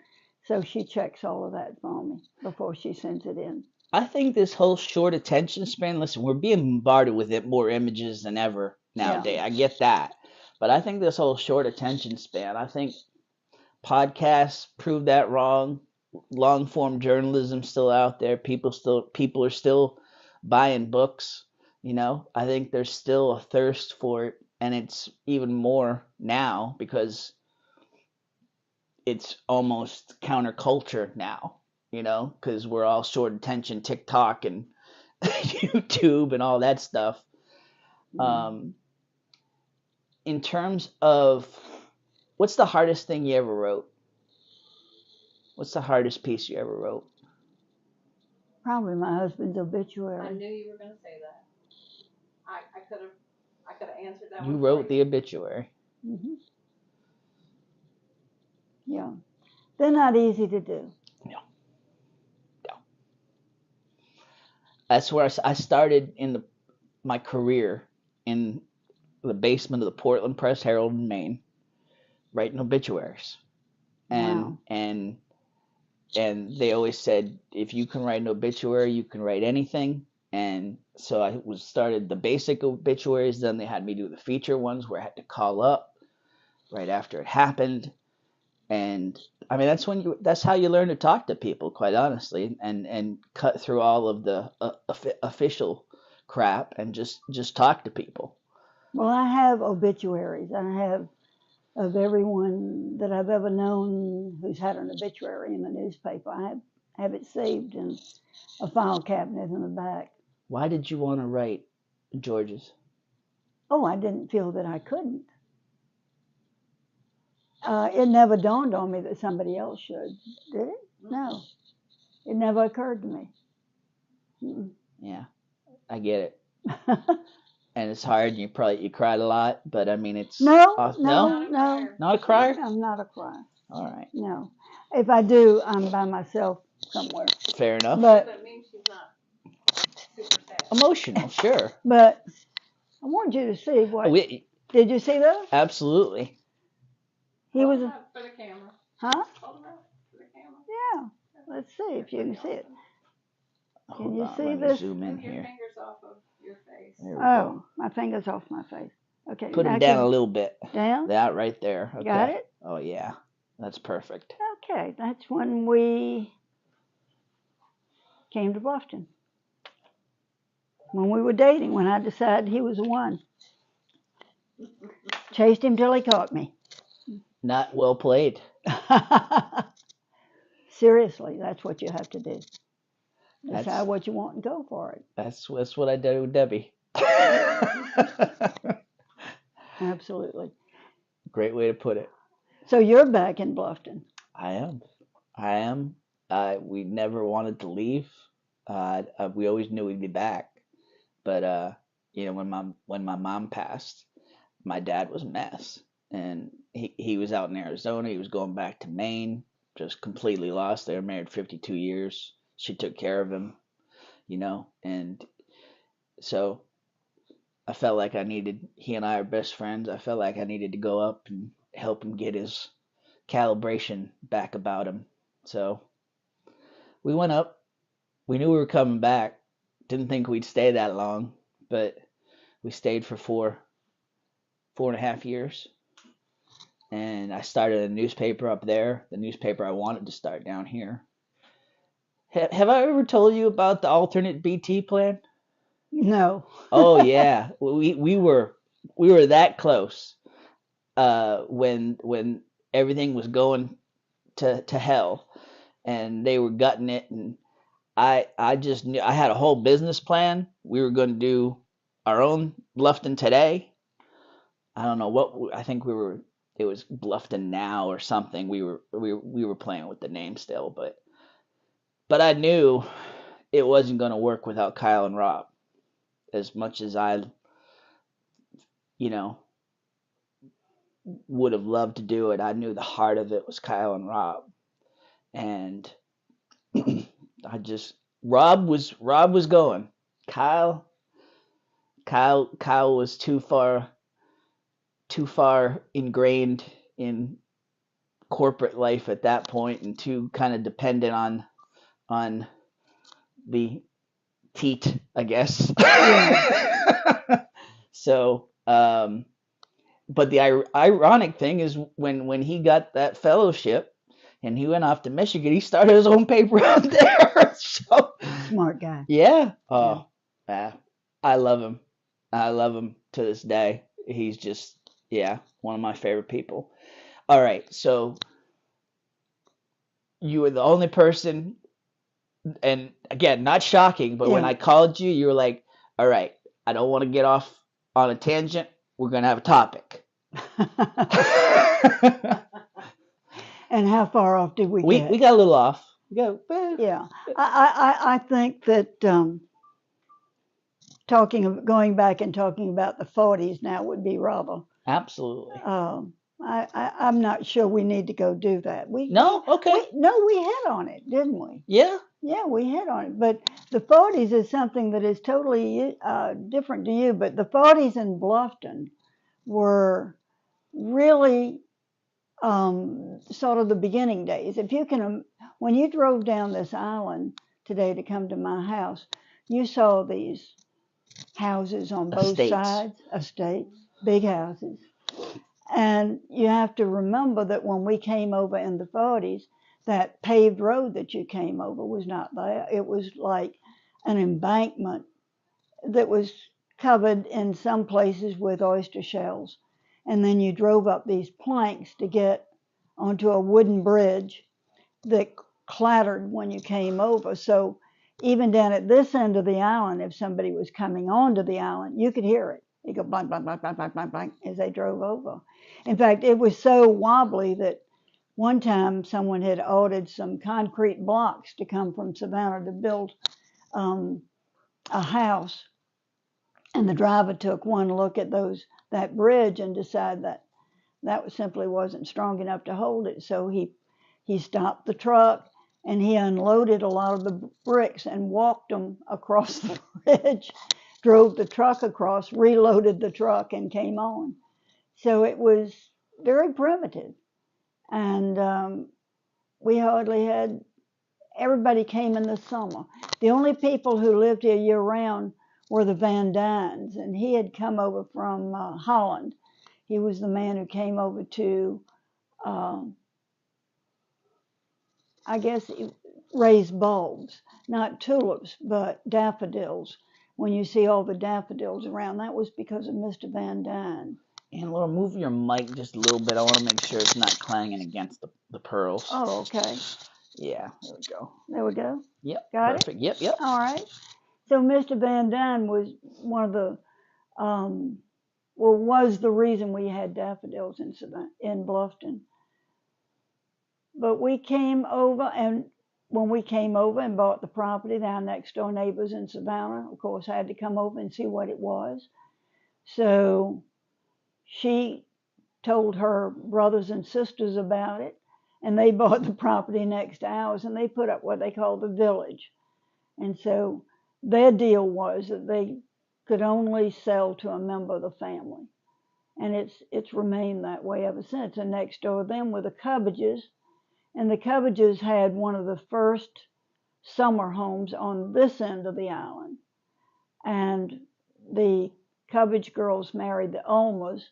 so she checks all of that for me before she sends it in. I think this whole short attention span, listen, we're being bombarded with more images than ever nowadays. Yeah. I get that. But I think this whole short attention span, I think podcasts prove that wrong. Long form journalism still out there. People are still buying books. I think there's still a thirst for it, and it's even more now because it's almost counterculture now. Because we're all short attention, TikTok and YouTube and all that stuff. In terms of, what's the hardest thing you ever wrote? What's the hardest piece you ever wrote? Probably my husband's obituary. I knew you were going to say that. I could have answered that. You wrote the obituary. Mm-hmm. Yeah, they're not easy to do. No. That's where I started in my career in the basement of the Portland Press Herald in Maine, writing obituaries, and and they always said, if you can write an obituary, you can write anything. And so I started the basic obituaries. Then they had me do the feature ones where I had to call up right after it happened. And I mean, that's how you learn to talk to people, quite honestly, and cut through all of the official crap and just talk to people. Well, I have obituaries. I have of everyone that I've ever known who's had an obituary in the newspaper. I have it saved in a file cabinet in the back. Why did you want to write George's? Oh, I didn't feel that I couldn't. It never dawned on me that somebody else should. Did it? No. It never occurred to me. Mm-mm. Yeah, I get it. And it's hard. You cried a lot, but I mean, it's No, no, not a crier. I'm not a crier. All right, No. If I do, I'm by myself somewhere. fair enough. But That means she's not super sad. Emotional, sure. But I want you to see what. Did you see those? Absolutely. He was. For the camera. Huh? Hold them up for the camera. Yeah. Let's see if you can see it. Hold you on, see let me this? zoom in Move your here. fingers off of your face. There we Oh, go. my finger's off my face. Okay. Put now them down can- a little bit. Down? That right there. Okay. Got it? Oh yeah, that's perfect. Okay. That's when we came to Bluffton. When we were dating, when I decided he was the one. Chased him till he caught me. Not well played. Seriously, that's what you have to do. Decide That's- what you want and go for it. That's what I did with Debbie. Absolutely. Great way to put it. So you're back in Bluffton. I am. We never wanted to leave. We always knew we'd be back. But when my mom passed, my dad was a mess, and he was out in Arizona. He was going back to Maine, just completely lost. They were married 52 years. She took care of him, and so I felt like he and I are best friends. I felt like I needed to go up and help him get his calibration back about him. So we went up. We knew we were coming back. Didn't think we'd stay that long, but we stayed for 4.5 years. And I started a newspaper up there, the newspaper I wanted to start down here. Have I ever told you about the alternate BT plan? No. Oh yeah, we were that close when everything was going to hell, and they were gutting it, and I just knew I had a whole business plan. We were going to do our own Bluffton Today. I don't know what I think it was Bluffton Now or something. We were playing with the name still, but I knew it wasn't going to work without Kyle and Rob. As much as I, would have loved to do it, I knew the heart of it was Kyle and Rob. And Rob was going. Kyle was too far ingrained in corporate life at that point, and too kind of dependent on the teat, I guess. So, but the ironic thing is when he got that fellowship and he went off to Michigan, he started his own paper out there. So Smart guy. yeah. Oh, yeah. I love him. I love him to this day. He's just, one of my favorite people. All right. So you were the only person, and again, not shocking, but when I called you, you were like, all right, I don't want to get off on a tangent. We're going to have a topic. And how far off did we get? We got a little off. Yeah. I think that going back and talking about the 40s now would be rubber. Absolutely. I'm not sure we need to go do that. No? Okay. We hit on it, didn't we? Yeah. Yeah, we hit on it. But the 40s is something that is totally different to you. But the 40s in Bluffton were really sort of the beginning days. If you can, when you drove down this island today to come to my house, you saw these houses on both sides, estates, big houses. And you have to remember that when we came over in the 40s, that paved road that you came over was not there. It was like an embankment that was covered in some places with oyster shells. And then you drove up these planks to get onto a wooden bridge that clattered when you came over. So even down at this end of the island, if somebody was coming onto the island, you could hear it. It go blank, blank, blank, blank, blank, blank, blank as they drove over. In fact, it was so wobbly that one time someone had ordered some concrete blocks to come from Savannah to build a house. And the driver took one look at that bridge and decided that simply wasn't strong enough to hold it. So he stopped the truck and he unloaded a lot of the bricks and walked them across the bridge, drove the truck across, reloaded the truck, and came on. So it was very primitive. And we hardly had, everybody came in the summer. The only people who lived here year round were the Van Dynes, and he had come over from Holland. He was the man who came over to, I guess, raise bulbs, not tulips, but daffodils. When you see all the daffodils around, that was because of Mr. Van Dyne. Annelore, move your mic just a little bit. I want to make sure it's not clanging against the pearls. Oh, okay. Yeah, there we go. There we go. Yep, Got perfect. it? Yep. All right. So Mr. Van Dyne was one of the, was the reason we had daffodils in Bluffton. But we came over, and when we came over and bought the property, our next door neighbors in Savannah, of course, had to come over and see what it was. So she told her brothers and sisters about it, and they bought the property next to ours, and they put up what they call the village. And so their deal was that they could only sell to a member of the family. And it's remained that way ever since. And next door to them were the Cubbages, and the Cubbages had one of the first summer homes on this end of the island. And the Cubbage girls married the Ulmas,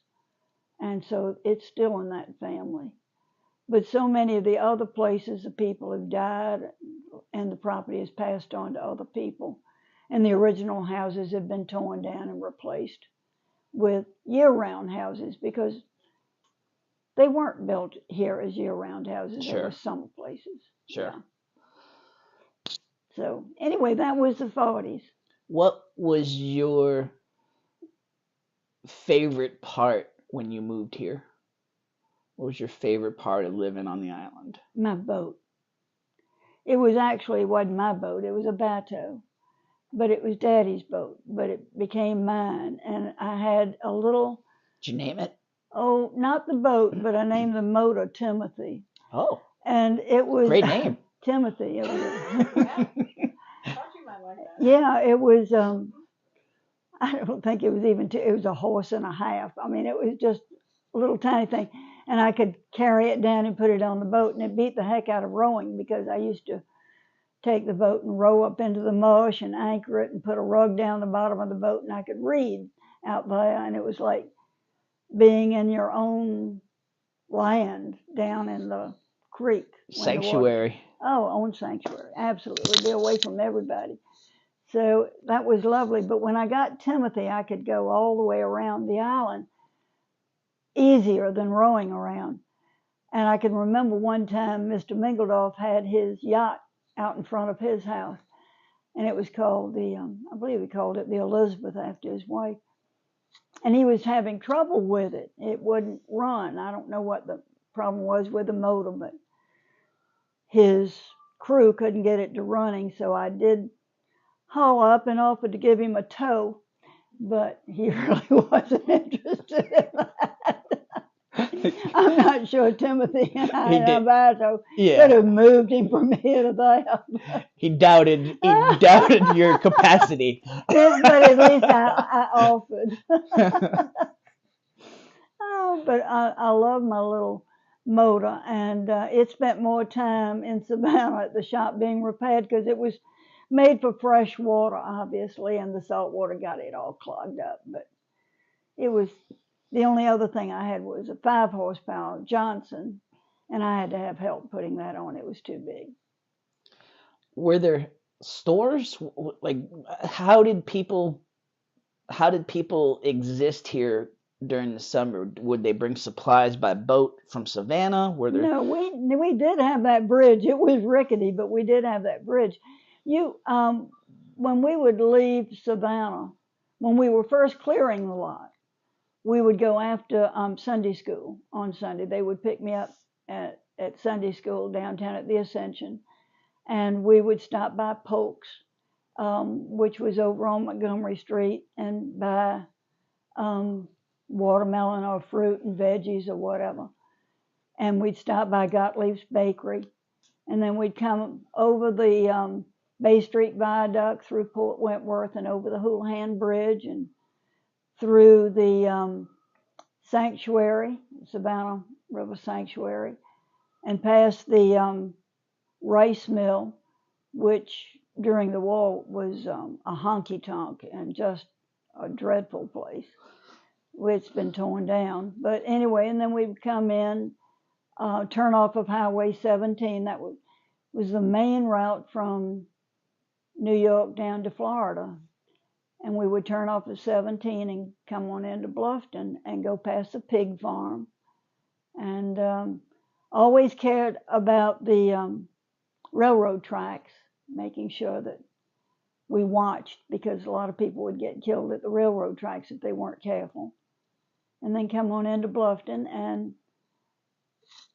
and so it's still in that family. But so many of the other places, the people have died, and the property has passed on to other people. And the original houses have been torn down and replaced with year-round houses, because they weren't built here as year-round houses. Sure. There were summer places. Sure. Yeah. So anyway, that was the 40s. What was your favorite part when you moved here? What was your favorite part of living on the island? My boat. It wasn't my boat. It was a bateau. But it was Daddy's boat. But it became mine. And I had a little... Did you name it? Oh, not the boat, but I named the motor Timothy. Oh. And it was... Great name. Timothy. I thought you might like that. Yeah, it was... I don't think it was even... it was a horse and a half. I mean, it was just a little tiny thing. And I could carry it down and put it on the boat. And it beat the heck out of rowing, because I used to take the boat and row up into the marsh and anchor it and put a rug down the bottom of the boat, and I could read out there. And it was like being in your own land down in the creek. Sanctuary. Own sanctuary. Absolutely. Be away from everybody. So that was lovely. But when I got Timothy, I could go all the way around the island easier than rowing around. And I can remember one time Mr. Mingledorf had his yacht out in front of his house, and it was called I believe he called it the Elizabeth, after his wife. And he was having trouble with it. It wouldn't run. I don't know what the problem was with the motor, but his crew couldn't get it to running, so I did haul up and offered to give him a tow, but he really wasn't interested in that. I'm not sure Timothy and I in Alberto could have moved him from here to there. He doubted your capacity. But at least I offered. But I love my motor, and it spent more time in Savannah at the shop being repaired because it was made for fresh water, obviously, and the salt water got it all clogged up. But it was, the only other thing I had was a 5 horsepower Johnson, and I had to have help putting that on. It was too big. Were there stores? Like, how did people exist here during the summer? Would they bring supplies by boat from Savannah? Were there? No, we did have that bridge. It was rickety, but we did have that bridge. When we would leave Savannah, when we were first clearing the lot, we would go after Sunday school on Sunday. They would pick me up at Sunday school downtown at the Ascension, and we would stop by Polk's, which was over on Montgomery Street, and buy watermelon or fruit and veggies or whatever. And we'd stop by Gottlieb's Bakery, and then we'd come over the Bay Street Viaduct through Port Wentworth and over the Houlihan Bridge and through the sanctuary, Savannah River Sanctuary, and past the rice mill, which during the war was a honky-tonk and just a dreadful place. It's been torn down. But anyway, and then we'd come in, turn off of Highway 17. That was the main route from New York down to Florida. And we would turn off at 17 and come on into Bluffton and go past the pig farm. And always cared about the railroad tracks, making sure that we watched, because a lot of people would get killed at the railroad tracks if they weren't careful. And then come on into Bluffton. And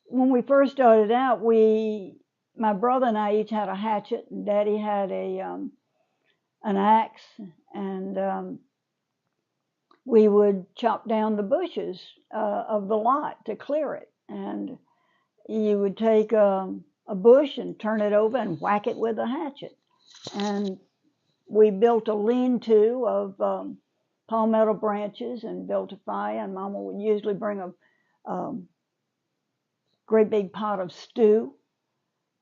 when we first started out, my brother and I each had a hatchet, and Daddy had an axe, and we would chop down the bushes of the lot to clear it. And you would take a bush and turn it over and whack it with a hatchet. And we built a lean-to of palmetto branches and built a fire, and Mama would usually bring a great big pot of stew,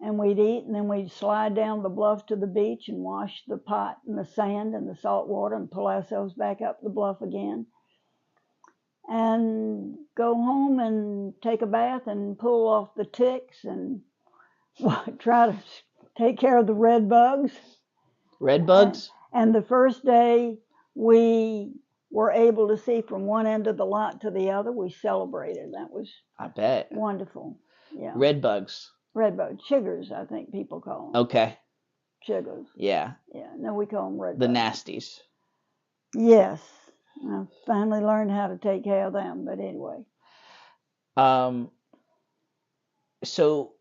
and we'd eat, and then we'd slide down the bluff to the beach and wash the pot in the sand and the salt water and pull ourselves back up the bluff again and go home and take a bath and pull off the ticks and try to take care of the red bugs. Red bugs? And the first day we were able to see from one end of the lot to the other, we celebrated. That was, I bet, wonderful. Yeah. Red bugs. Red bugs. Chiggers, I think people call them. Okay. Chiggers. Yeah. Yeah. No, we call them red The bugs. nasties. Yes. I finally learned how to take care of them, but anyway. So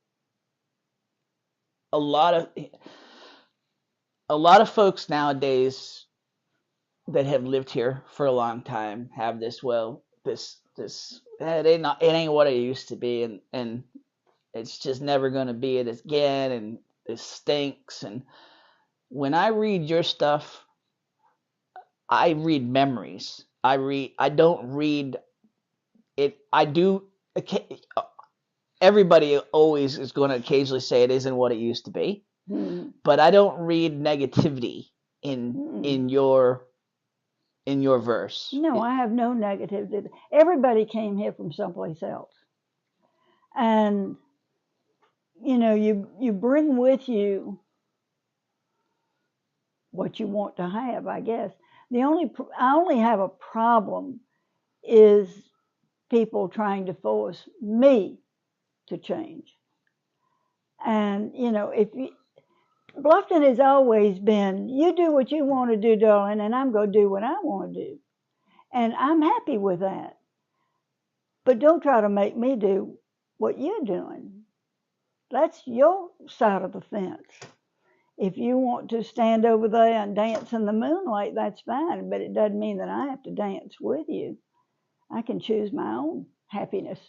a lot of folks nowadays that have lived here for a long time have this it ain't what it used to be, and it's just never going to be it again, and it stinks. And when I read your stuff, I read memories. I don't read it. I do. Everybody always is going to occasionally say it isn't what it used to be, but I don't read negativity in your verse. No, I have no negativity. Everybody came here from someplace else, and you bring with you what you want to have, I guess. I only have a problem is people trying to force me to change. And Bluffton has always been, you do what you want to do, darling, and I'm going to do what I want to do. And I'm happy with that. But don't try to make me do what you're doing. That's your side of the fence. If you want to stand over there and dance in the moonlight, that's fine, but it doesn't mean that I have to dance with you. I can choose my own happiness.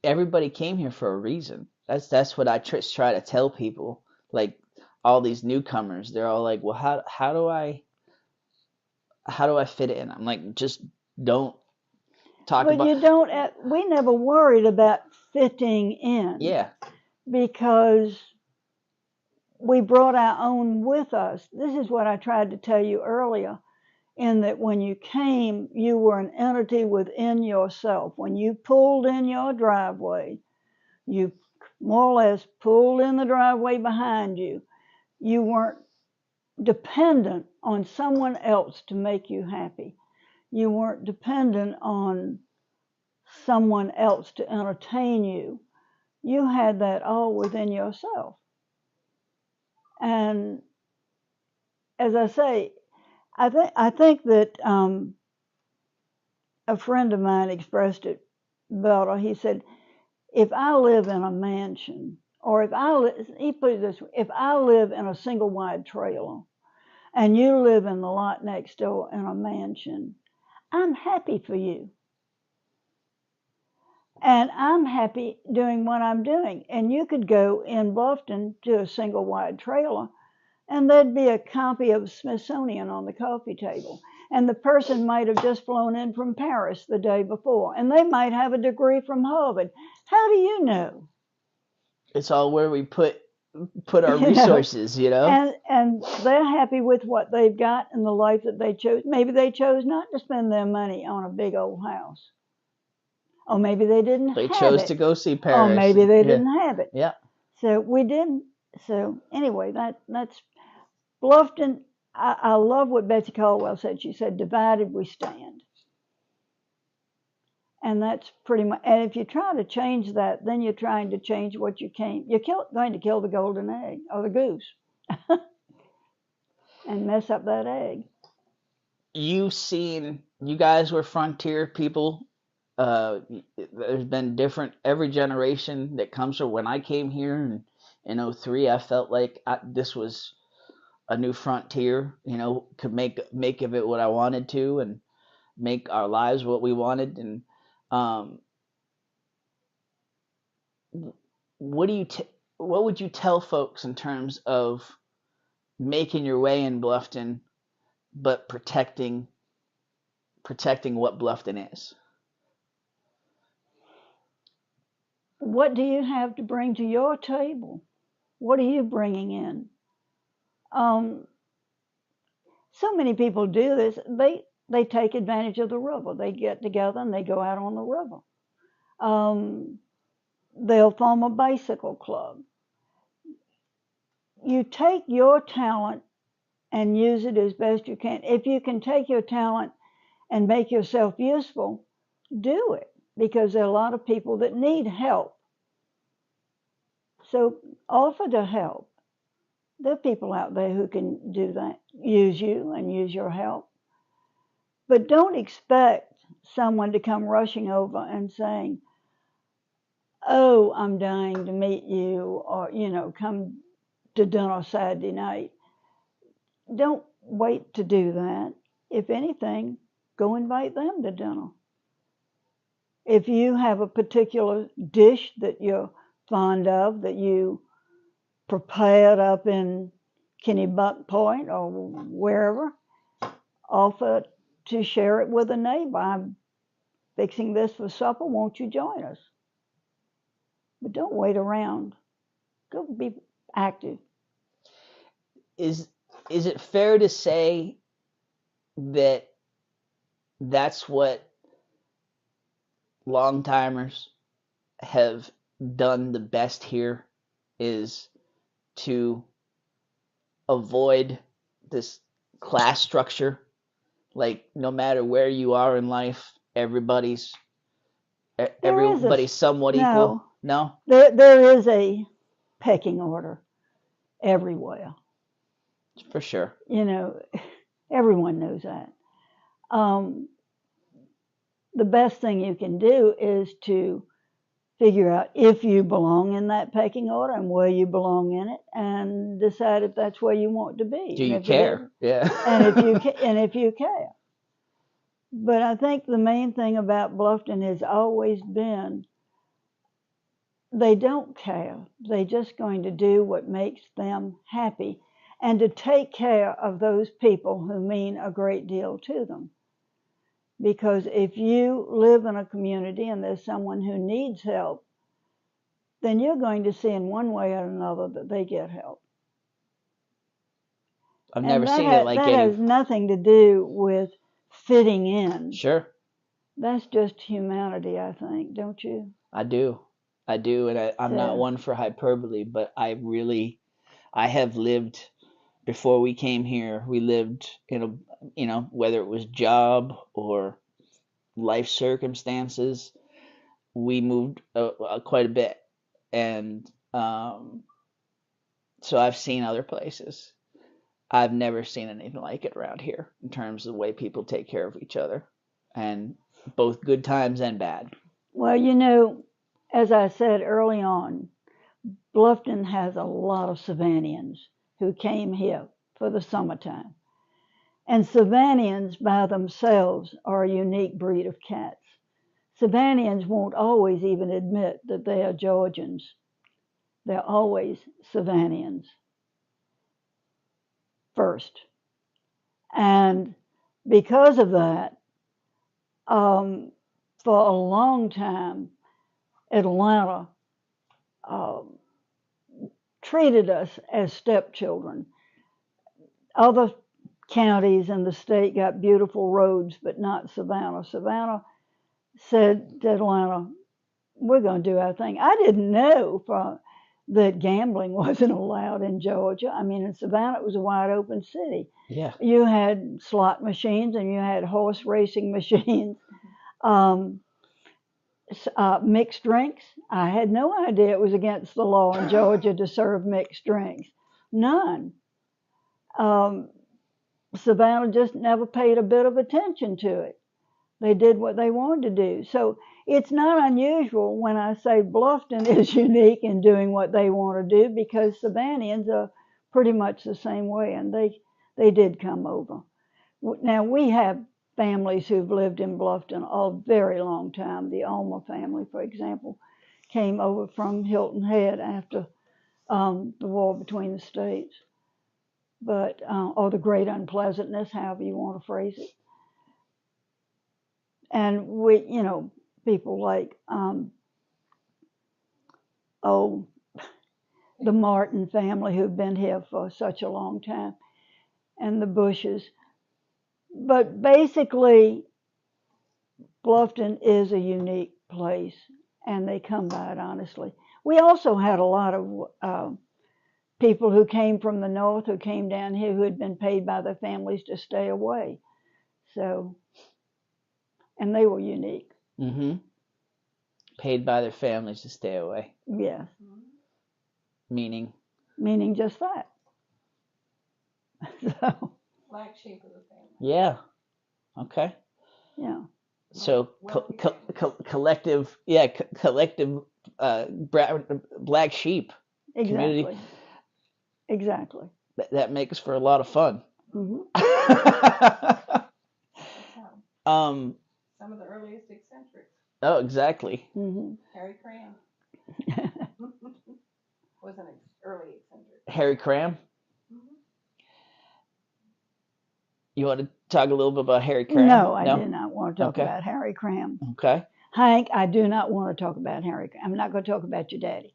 Everybody came here for a reason. That's what I try to tell people. Like all these newcomers, they're all like, "Well, how do I fit in?" I'm like, just don't. talk But about. you don't. We never worried about fitting in. Yeah. Because we brought our own with us. This is what I tried to tell you earlier, in that when you came, you were an entity within yourself. When you pulled in your driveway, you more or less pulled in the driveway behind you. You weren't dependent on someone else to make you happy. You weren't dependent on someone else to entertain you. You had that all within yourself. And as I say, I think that a friend of mine expressed it better. He said, if I live in a mansion, or he put it this way, if I live in a single wide trailer and you live in the lot next door in a mansion, I'm happy for you. And I'm happy doing what I'm doing. And you could go in Bluffton to a single wide trailer, and there'd be a copy of Smithsonian on the coffee table. And the person might have just flown in from Paris the day before, and they might have a degree from Harvard. How do you know? It's all where we put our resources, you know? And they're happy with what they've got and the life that they chose. Maybe they chose not to spend their money on a big old house. Or maybe they didn't have it. They chose to go see Paris. Or maybe they didn't have it. Yeah. So we didn't. So anyway, that's Bluffton. I love what Betsy Caldwell said. She said, divided we stand. And that's pretty much, and if you try to change that, then you're trying to change what you came. You're going to kill the golden egg or the goose and mess up that egg. You guys were frontier people. There's been different, every generation that comes from when I came here in 2003, I felt like this was a new frontier, could make of it what I wanted to and make our lives what we wanted. And what would you tell folks in terms of making your way in Bluffton, but protecting what Bluffton is? What do you have to bring to your table? What are you bringing in? So many people do this. They take advantage of the river. They get together and they go out on the river. They'll form a bicycle club. You take your talent and use it as best you can. If you can take your talent and make yourself useful, do it, because there are a lot of people that need help. So offer to help. There are people out there who can do that, use you and use your help. But don't expect someone to come rushing over and saying, oh, I'm dying to meet you, or, come to dinner Saturday night. Don't wait to do that. If anything, go invite them to dinner. If you have a particular dish that you're fond of, that you prepared up in Kennebuck Point or wherever, offer to share it with a neighbor. I'm fixing this for supper, won't you join us? But don't wait around. Go be active. Is it fair to say that that's what long-timers have done the best here, is to avoid this class structure? Like, no matter where you are in life, everybody's somewhat equal. No? There is a pecking order everywhere. For sure. Everyone knows that. The best thing you can do is to figure out if you belong in that pecking order and where you belong in it, and decide if that's where you want to be. Do you care? Yeah. and if you care. But I think the main thing about Bluffton has always been they don't care. They're just going to do what makes them happy, and to take care of those people who mean a great deal to them. Because if you live in a community and there's someone who needs help, then you're going to see in one way or another that they get help. I've And never seen it like that has nothing to do with fitting in. Sure. That's just humanity, I think, don't you? I do, and I'm not one for hyperbole, but I have lived, before we came here, we lived in a, whether it was job or life circumstances, we moved quite a bit, and so I've seen other places. I've never seen anything like it around here in terms of the way people take care of each other, and both good times and bad. Well, as I said early on, Bluffton has a lot of Savannahans who came here for the summertime. And Savannahans by themselves are a unique breed of cats. Savannahans won't always even admit that they are Georgians. They're always Savannahans first. And because of that, for a long time, Atlanta treated us as stepchildren. Other counties in the state got beautiful roads, but not Savannah. Savannah said to Atlanta, we're going to do our thing. I didn't know that gambling wasn't allowed in Georgia. I mean, in Savannah, it was a wide open city. Yeah. You had slot machines and you had horse racing machines. Mixed drinks. I had no idea it was against the law in Georgia to serve mixed drinks. None. Savannah just never paid a bit of attention to it. They did what they wanted to do. So it's not unusual when I say Bluffton is unique in doing what they want to do, because Savannahans are pretty much the same way, and they did come over. Now, we have families who've lived in Bluffton a very long time. The Ulmer family, for example, came over from Hilton Head after the war between the states, but or the Great Unpleasantness, however you want to phrase it. And people like the Martin family who've been here for such a long time, and the Bushes. But basically, Bluffton is a unique place, and they come by it honestly. We also had a lot of people who came from the north who came down here who had been paid by their families to stay away. So, and they were unique. Mm-hmm. Paid by their families to stay away. Yes. Meaning? Meaning just that. So. Black sheep of the family. Yeah. Okay. Yeah. So collective, collective black sheep. Exactly. Community. Exactly. That makes for a lot of fun. Mm-hmm. Some of the earliest eccentrics. Oh, exactly. Mm-hmm. Harry Cram was an early eccentric. Harry Cram? Mm-hmm. You want to talk a little bit about Harry Cram? No, I do not want to talk about Harry Cram. Okay. Hank, I do not want to talk about Harry Cram. I'm not going to talk about your daddy.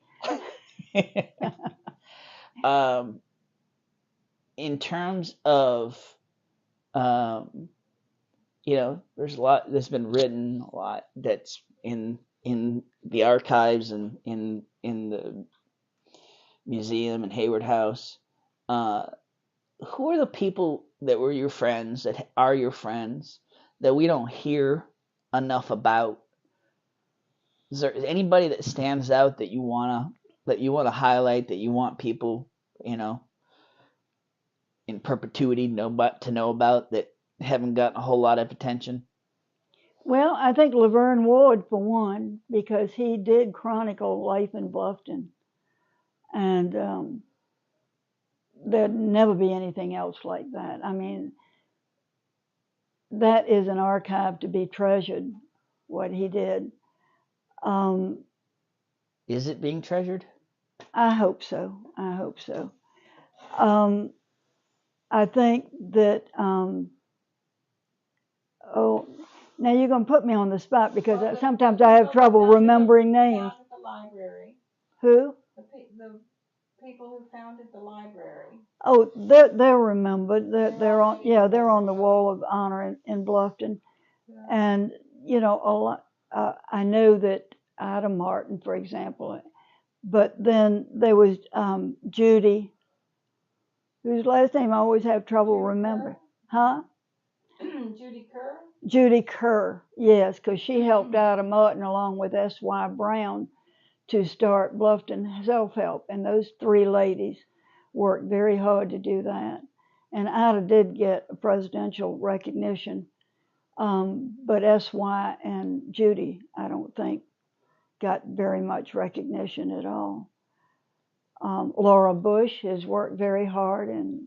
In terms of, there's a lot that's been written, a lot that's in the archives and in the museum and Hayward House. Who are the people that were your friends, that are your friends, that we don't hear enough about? Is there anybody that stands out that you wanna highlight, that you want people, in perpetuity to know about, that haven't gotten a whole lot of attention? Well, I think Laverne Ward, for one, because he did chronicle life in Bluffton. And there'd never be anything else like that. I mean, that is an archive to be treasured, what he did. Is it being treasured? I hope so. I hope so. I think that, Now you're going to put me on the spot because sometimes I have trouble remembering names. The library. Who? The people who founded the library. Oh, they're remembered. They're on. Yeah, they're on the wall of honor in Bluffton. Yeah. And you know, a lot. I know that Ida Martin, for example, but then there was Judy, whose last name I always have trouble remembering. Huh? Judy Kerr? Judy Kerr, yes, because she helped Ida Martin along with S.Y. Brown to start Bluffton Self-Help. And those three ladies worked very hard to do that. And Ida did get a presidential recognition. But S.Y. and Judy, I don't think, got very much recognition at all. Laura Bush has worked very hard in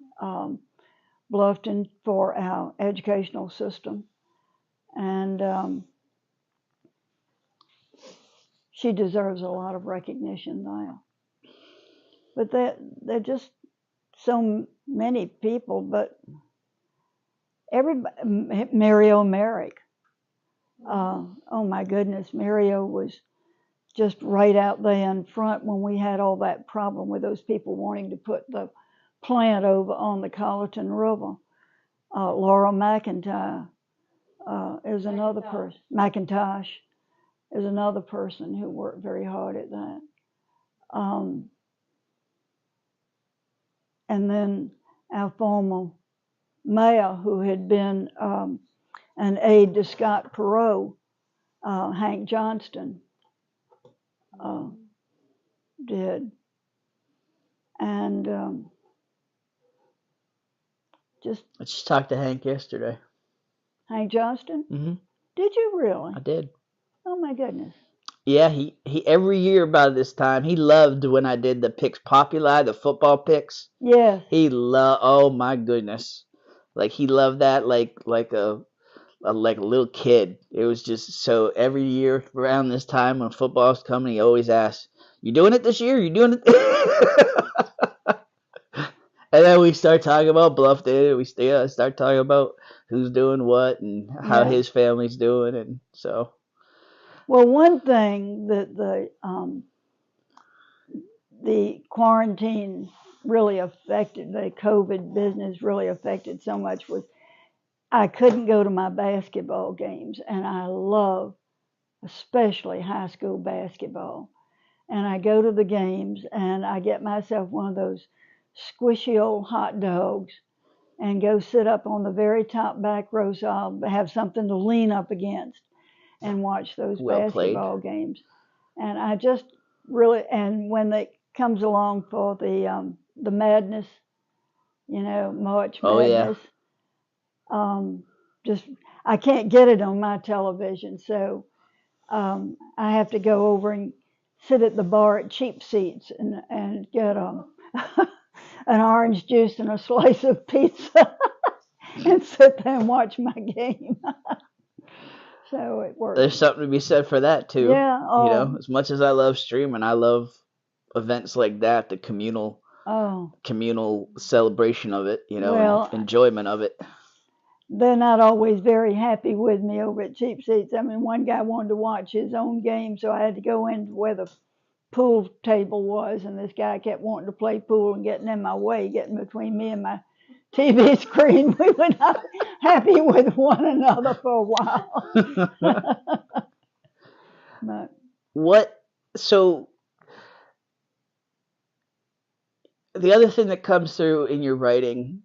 Bluffton for our educational system. And she deserves a lot of recognition now. But they're just so many people. But everybody, Mario Merrick. Oh my goodness, Mario was just right out there in front when we had all that problem with those people wanting to put the plant over on the Colleton River. Laura McIntyre is another person. McIntosh is another person who worked very hard at that. And then our former mayor, who had been an aide to Scott Perot, Hank Johnston, did. And I just talked to Hank yesterday. Hank Johnston? Mm-hmm. Did you really? I did. Oh my goodness. Yeah, he every year about this time, he loved when I did the picks populi, the football picks. Yes. He loved, oh my goodness. Like he loved that like a little kid. It was just so every year around this time when football's coming, he always asks, "You doing it this year? You doing it?" And then we start talking about Bluffton. We start talking about who's doing what and how his family's doing, and so. Well, one thing that the quarantine really affected, the COVID business really affected so much, was I couldn't go to my basketball games, and I love especially high school basketball. And I go to the games, and I get myself one of those squishy old hot dogs and go sit up on the very top back row so I'll have something to lean up against and watch those basketball games. And I just really, and when it comes along for the madness, March Madness, just I can't get it on my television, so I have to go over and sit at the bar at Cheap Seats and get an orange juice and a slice of pizza and sit there and watch my game. So it works. There's something to be said for that too. Yeah. As much as I love streaming, I love events like that, the communal celebration of it, enjoyment of it. They're not always very happy with me over at Cheap Seats. I mean, one guy wanted to watch his own game, so I had to go in where the pool table was, and this guy kept wanting to play pool and getting in my way, getting between me and my TV screen. We were not happy with one another for a while. So the other thing that comes through in your writing,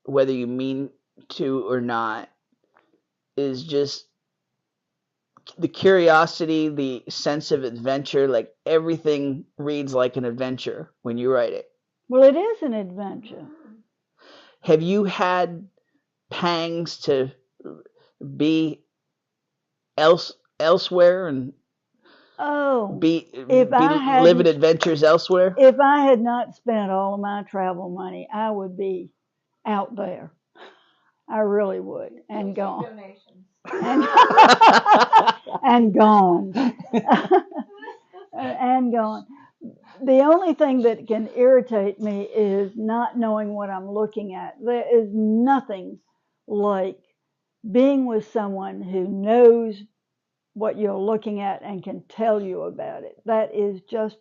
whether you mean to or not, is just the curiosity, the sense of adventure. Like everything reads like an adventure when you write it. Well, it is an adventure. Have you had pangs to be elsewhere and living adventures elsewhere? If I had not spent all of my travel money, I would be out there. I really would, and gone. And gone. And gone. The only thing that can irritate me is not knowing what I'm looking at. There is nothing like being with someone who knows what you're looking at and can tell you about it, that is just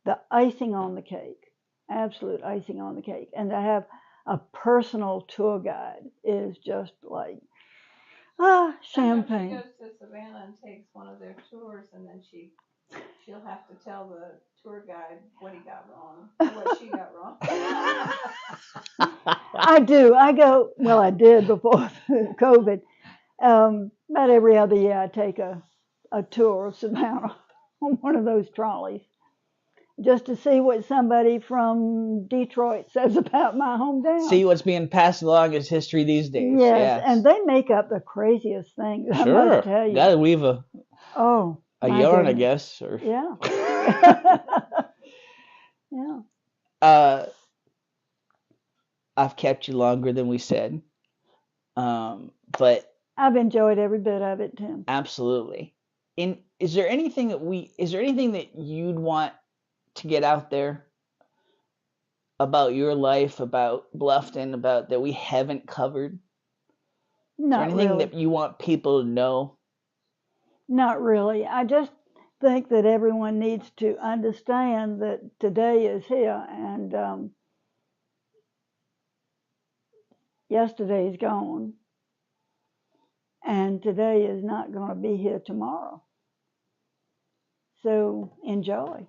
the icing on the cake, absolute icing on the cake. And to have a personal tour guide is just like, champagne. Sometimes she goes to Savannah and takes one of their tours, and then she'll have to tell the tour guide what he got wrong, what she got wrong. I do. I go, well, I did before COVID. About every other year, I take a tour of Savannah on one of those trolleys just to see what somebody from Detroit says about my hometown. See what's being passed along as history these days. Yes, and they make up the craziest things, I must tell you. Gotta weave a yarn, I guess. Or... Yeah. Yeah. I've kept you longer than we said, but I've enjoyed every bit of it, Tim. Absolutely. Is there anything that you'd want to get out there about your life, about Bluffton, about that we haven't covered? Is there anything that you want people to know? Not really. I just think that everyone needs to understand that today is here and yesterday is gone. And today is not going to be here tomorrow. So enjoy.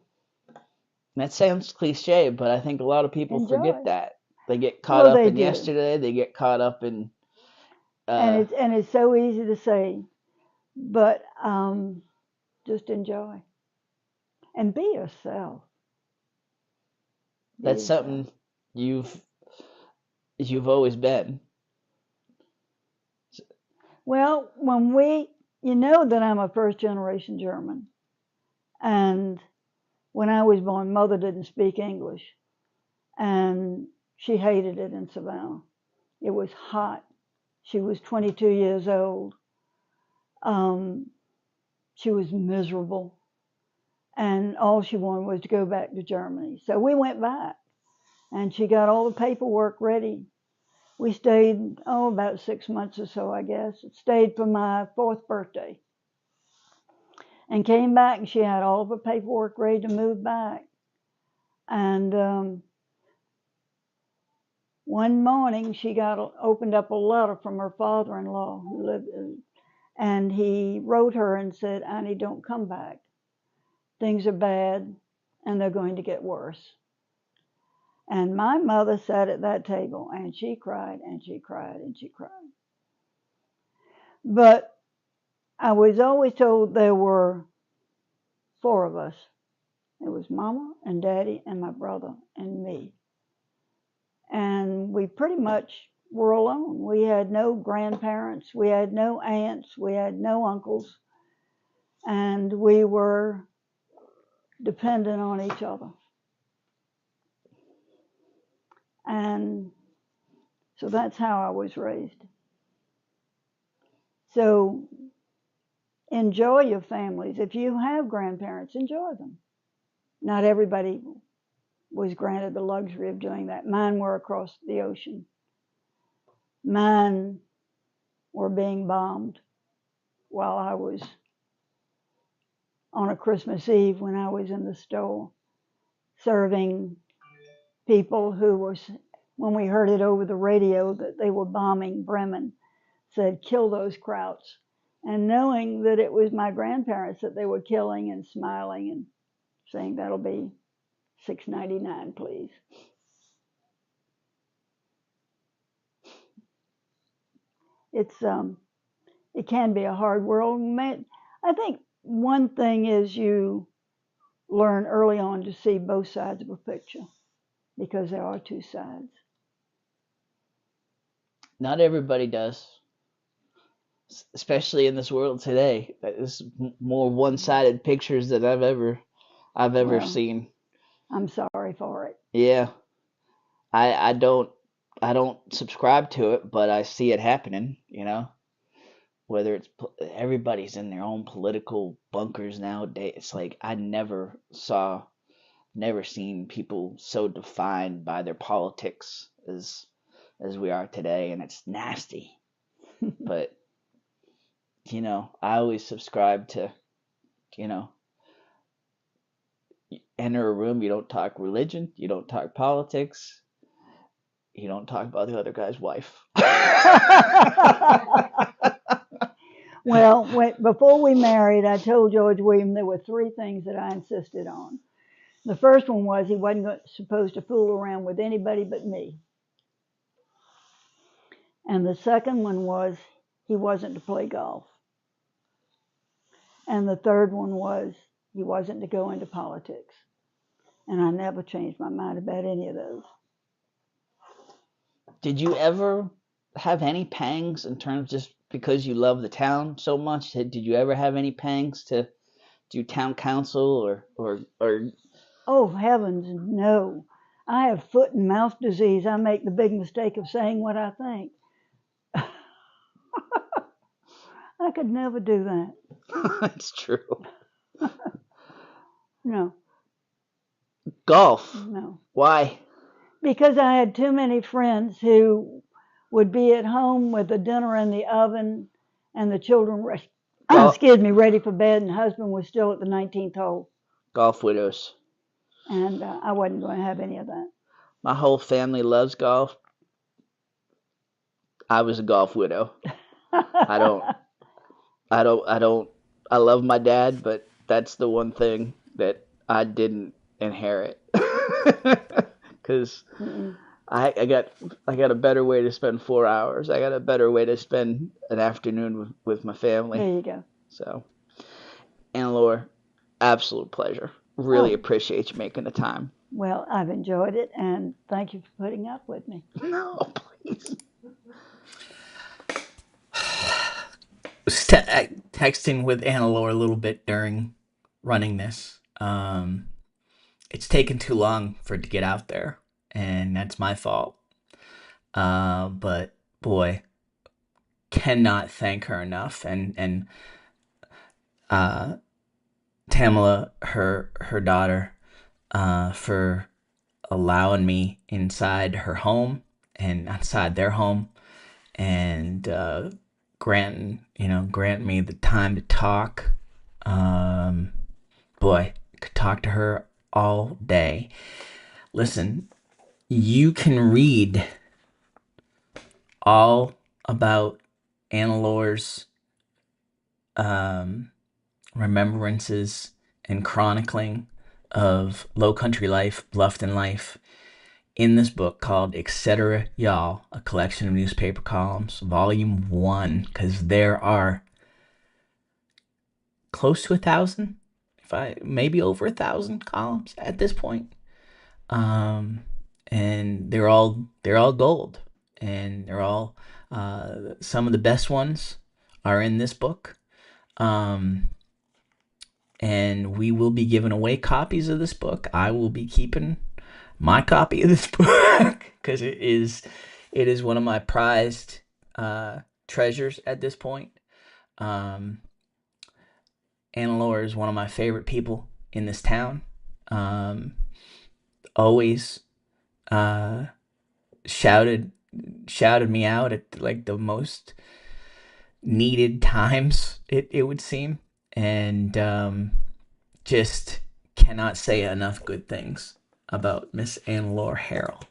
That sounds cliche, but I think a lot of people forget that. They get caught up in yesterday. They get caught up in. And it's so easy to say, but just enjoy and be yourself. That's something you've always been. Well, you know that I'm a first generation German. And when I was born, Mother didn't speak English. And she hated it in Savannah. It was hot. She was 22 years old. She was miserable. And all she wanted was to go back to Germany. So we went back. And she got all the paperwork ready. We stayed, about 6 months or so, I guess. Stayed for my 4th birthday. And came back, and she had all of her paperwork ready to move back. And one morning, she opened up a letter from her father-in-law, who lived, and he wrote her and said, "Annie, don't come back. Things are bad, and they're going to get worse." And my mother sat at that table, and she cried, and she cried, and she cried. But I was always told there were 4 of us. It was Mama and Daddy and my brother and me. And we pretty much were alone. We had no grandparents. We had no aunts. We had no uncles. And we were dependent on each other. And so that's how I was raised. So enjoy your families. If you have grandparents, enjoy them. Not everybody was granted the luxury of doing that. Mine were across the ocean. Mine were being bombed while I was on a Christmas Eve when I was in the store serving people who were, when we heard it over the radio that they were bombing Bremen, said, "Kill those Krauts." And knowing that it was my grandparents that they were killing and smiling and saying, "That'll be $6.99, please." It can be a hard world. I think one thing is you learn early on to see both sides of a picture because there are 2 sides. Not everybody does, especially in this world today. There's more one-sided pictures than I've ever seen. I'm sorry for it. Yeah, I don't subscribe to it, but I see it happening. Whether it's everybody's in their own political bunkers nowadays. It's like I never seen people so defined by their politics as we are today, and it's nasty. But I always subscribe to, enter a room, you don't talk religion, you don't talk politics, you don't talk about the other guy's wife. Well, before we married, I told George William there were 3 things that I insisted on. The first one was he wasn't supposed to fool around with anybody but me. And the second one was he wasn't to play golf. And the third one was he wasn't to go into politics. And I never changed my mind about any of those. Did you ever have any pangs in terms, just because you love the town so much? Did you ever have any pangs to do town council or Oh, heavens, no. I have foot and mouth disease. I make the big mistake of saying what I think. I could never do that. That's true. No. Golf. No. Why? Because I had too many friends who would be at home with the dinner in the oven and the children ready for bed, and the husband was still at the 19th hole. Golf widows. And I wasn't going to have any of that. My whole family loves golf. I was a golf widow. I love my dad, but that's the one thing that I didn't inherit. Because I got a better way to spend 4 hours. I got a better way to spend an afternoon with my family. There you go. So, Annelore, absolute pleasure. Really appreciate you making the time. Well, I've enjoyed it, and thank you for putting up with me. No, please. Was texting with Annelore a little bit during running this. It's taken too long for it to get out there, and that's my fault. But boy, cannot thank her enough. And Tamala, her daughter, for allowing me inside her home and outside their home, and grant me the time to talk. Boy, could talk to her all day. Listen, you can read all about Annelore's remembrances and chronicling of Lowcountry life, Bluffton life, in this book called Etc. Y'all, a collection of newspaper columns, volume 1, because there are close to 1,000, maybe over 1,000 columns at this point. And they're all gold, and they're all some of the best ones are in this book. And we will be giving away copies of this book. I will be keeping my copy of this book because it is one of my prized treasures at this point. Annelore is one of my favorite people in this town. Always shouted me out at like the most needed times, it would seem, and just cannot say enough good things about Miss Annelore Harrell.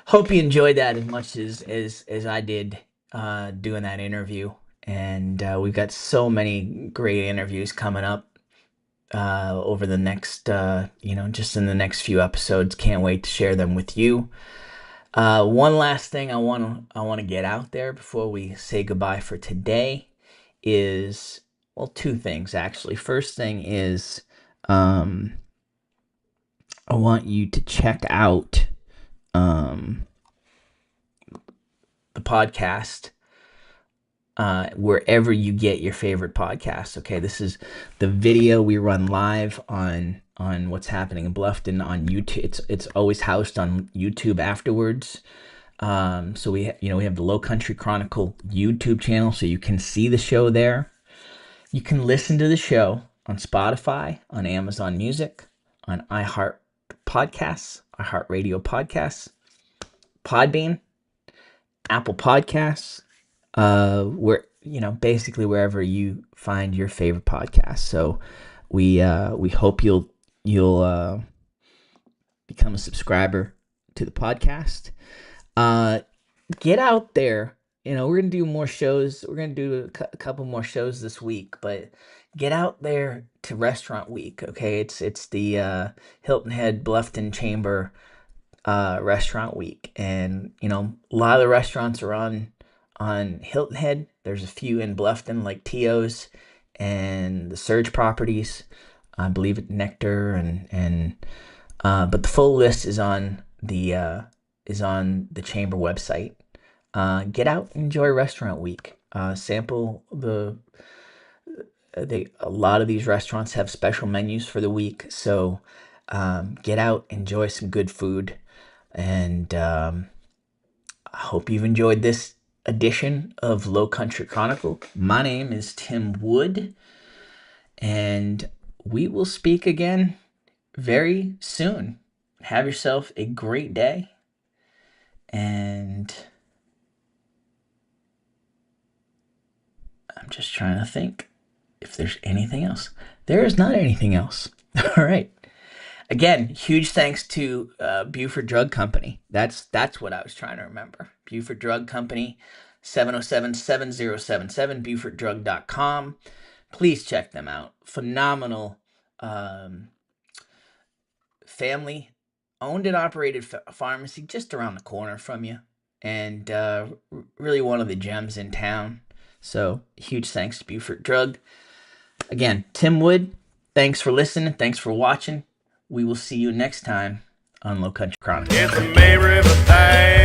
Hope you enjoyed that as much as I did doing that interview. And we've got so many great interviews coming up over the next, just in the next few episodes. Can't wait to share them with you. One last thing I want to get out there before we say goodbye for today is, well, 2 things actually. First thing is, I want you to check out the podcast wherever you get your favorite podcasts. Okay, this is the video we run live on what's happening in Bluffton on YouTube. It's always housed on YouTube afterwards. So we have the Lowcountry Chronicle YouTube channel, so you can see the show there. You can listen to the show on Spotify, on Amazon Music, on iHeart Podcasts, iHeartRadio Podcasts, Podbean, Apple Podcasts, where basically wherever you find your favorite podcast. So we hope you'll become a subscriber to the podcast. Get out there. We're gonna do more shows. We're gonna do a couple more shows this week, but get out there to Restaurant Week. Okay, it's the Hilton Head Bluffton Chamber Restaurant Week, and a lot of the restaurants are on Hilton Head. There's a few in Bluffton like Tio's and the Surge Properties. I believe at Nectar and but the full list is on the chamber website. Get out and enjoy Restaurant Week. Sample a lot of these restaurants have special menus for the week, so get out, enjoy some good food, and I hope you've enjoyed this edition of Lowcountry Chronicle. My name is Tim Wood, and we will speak again very soon. Have yourself a great day, and I'm just trying to think if there's anything else. There is not anything else. All right. Again, huge thanks to Buford Drug Company. That's what I was trying to remember. Buford Drug Company, 707-7077, BufordDrug.com. Please check them out. Phenomenal family owned and operated pharmacy just around the corner from you, and really one of the gems in town. So huge thanks to Buford Drug. Again, Tim Wood, thanks for listening. Thanks for watching. We will see you next time on Lowcountry Chronicle. It's a May River thing.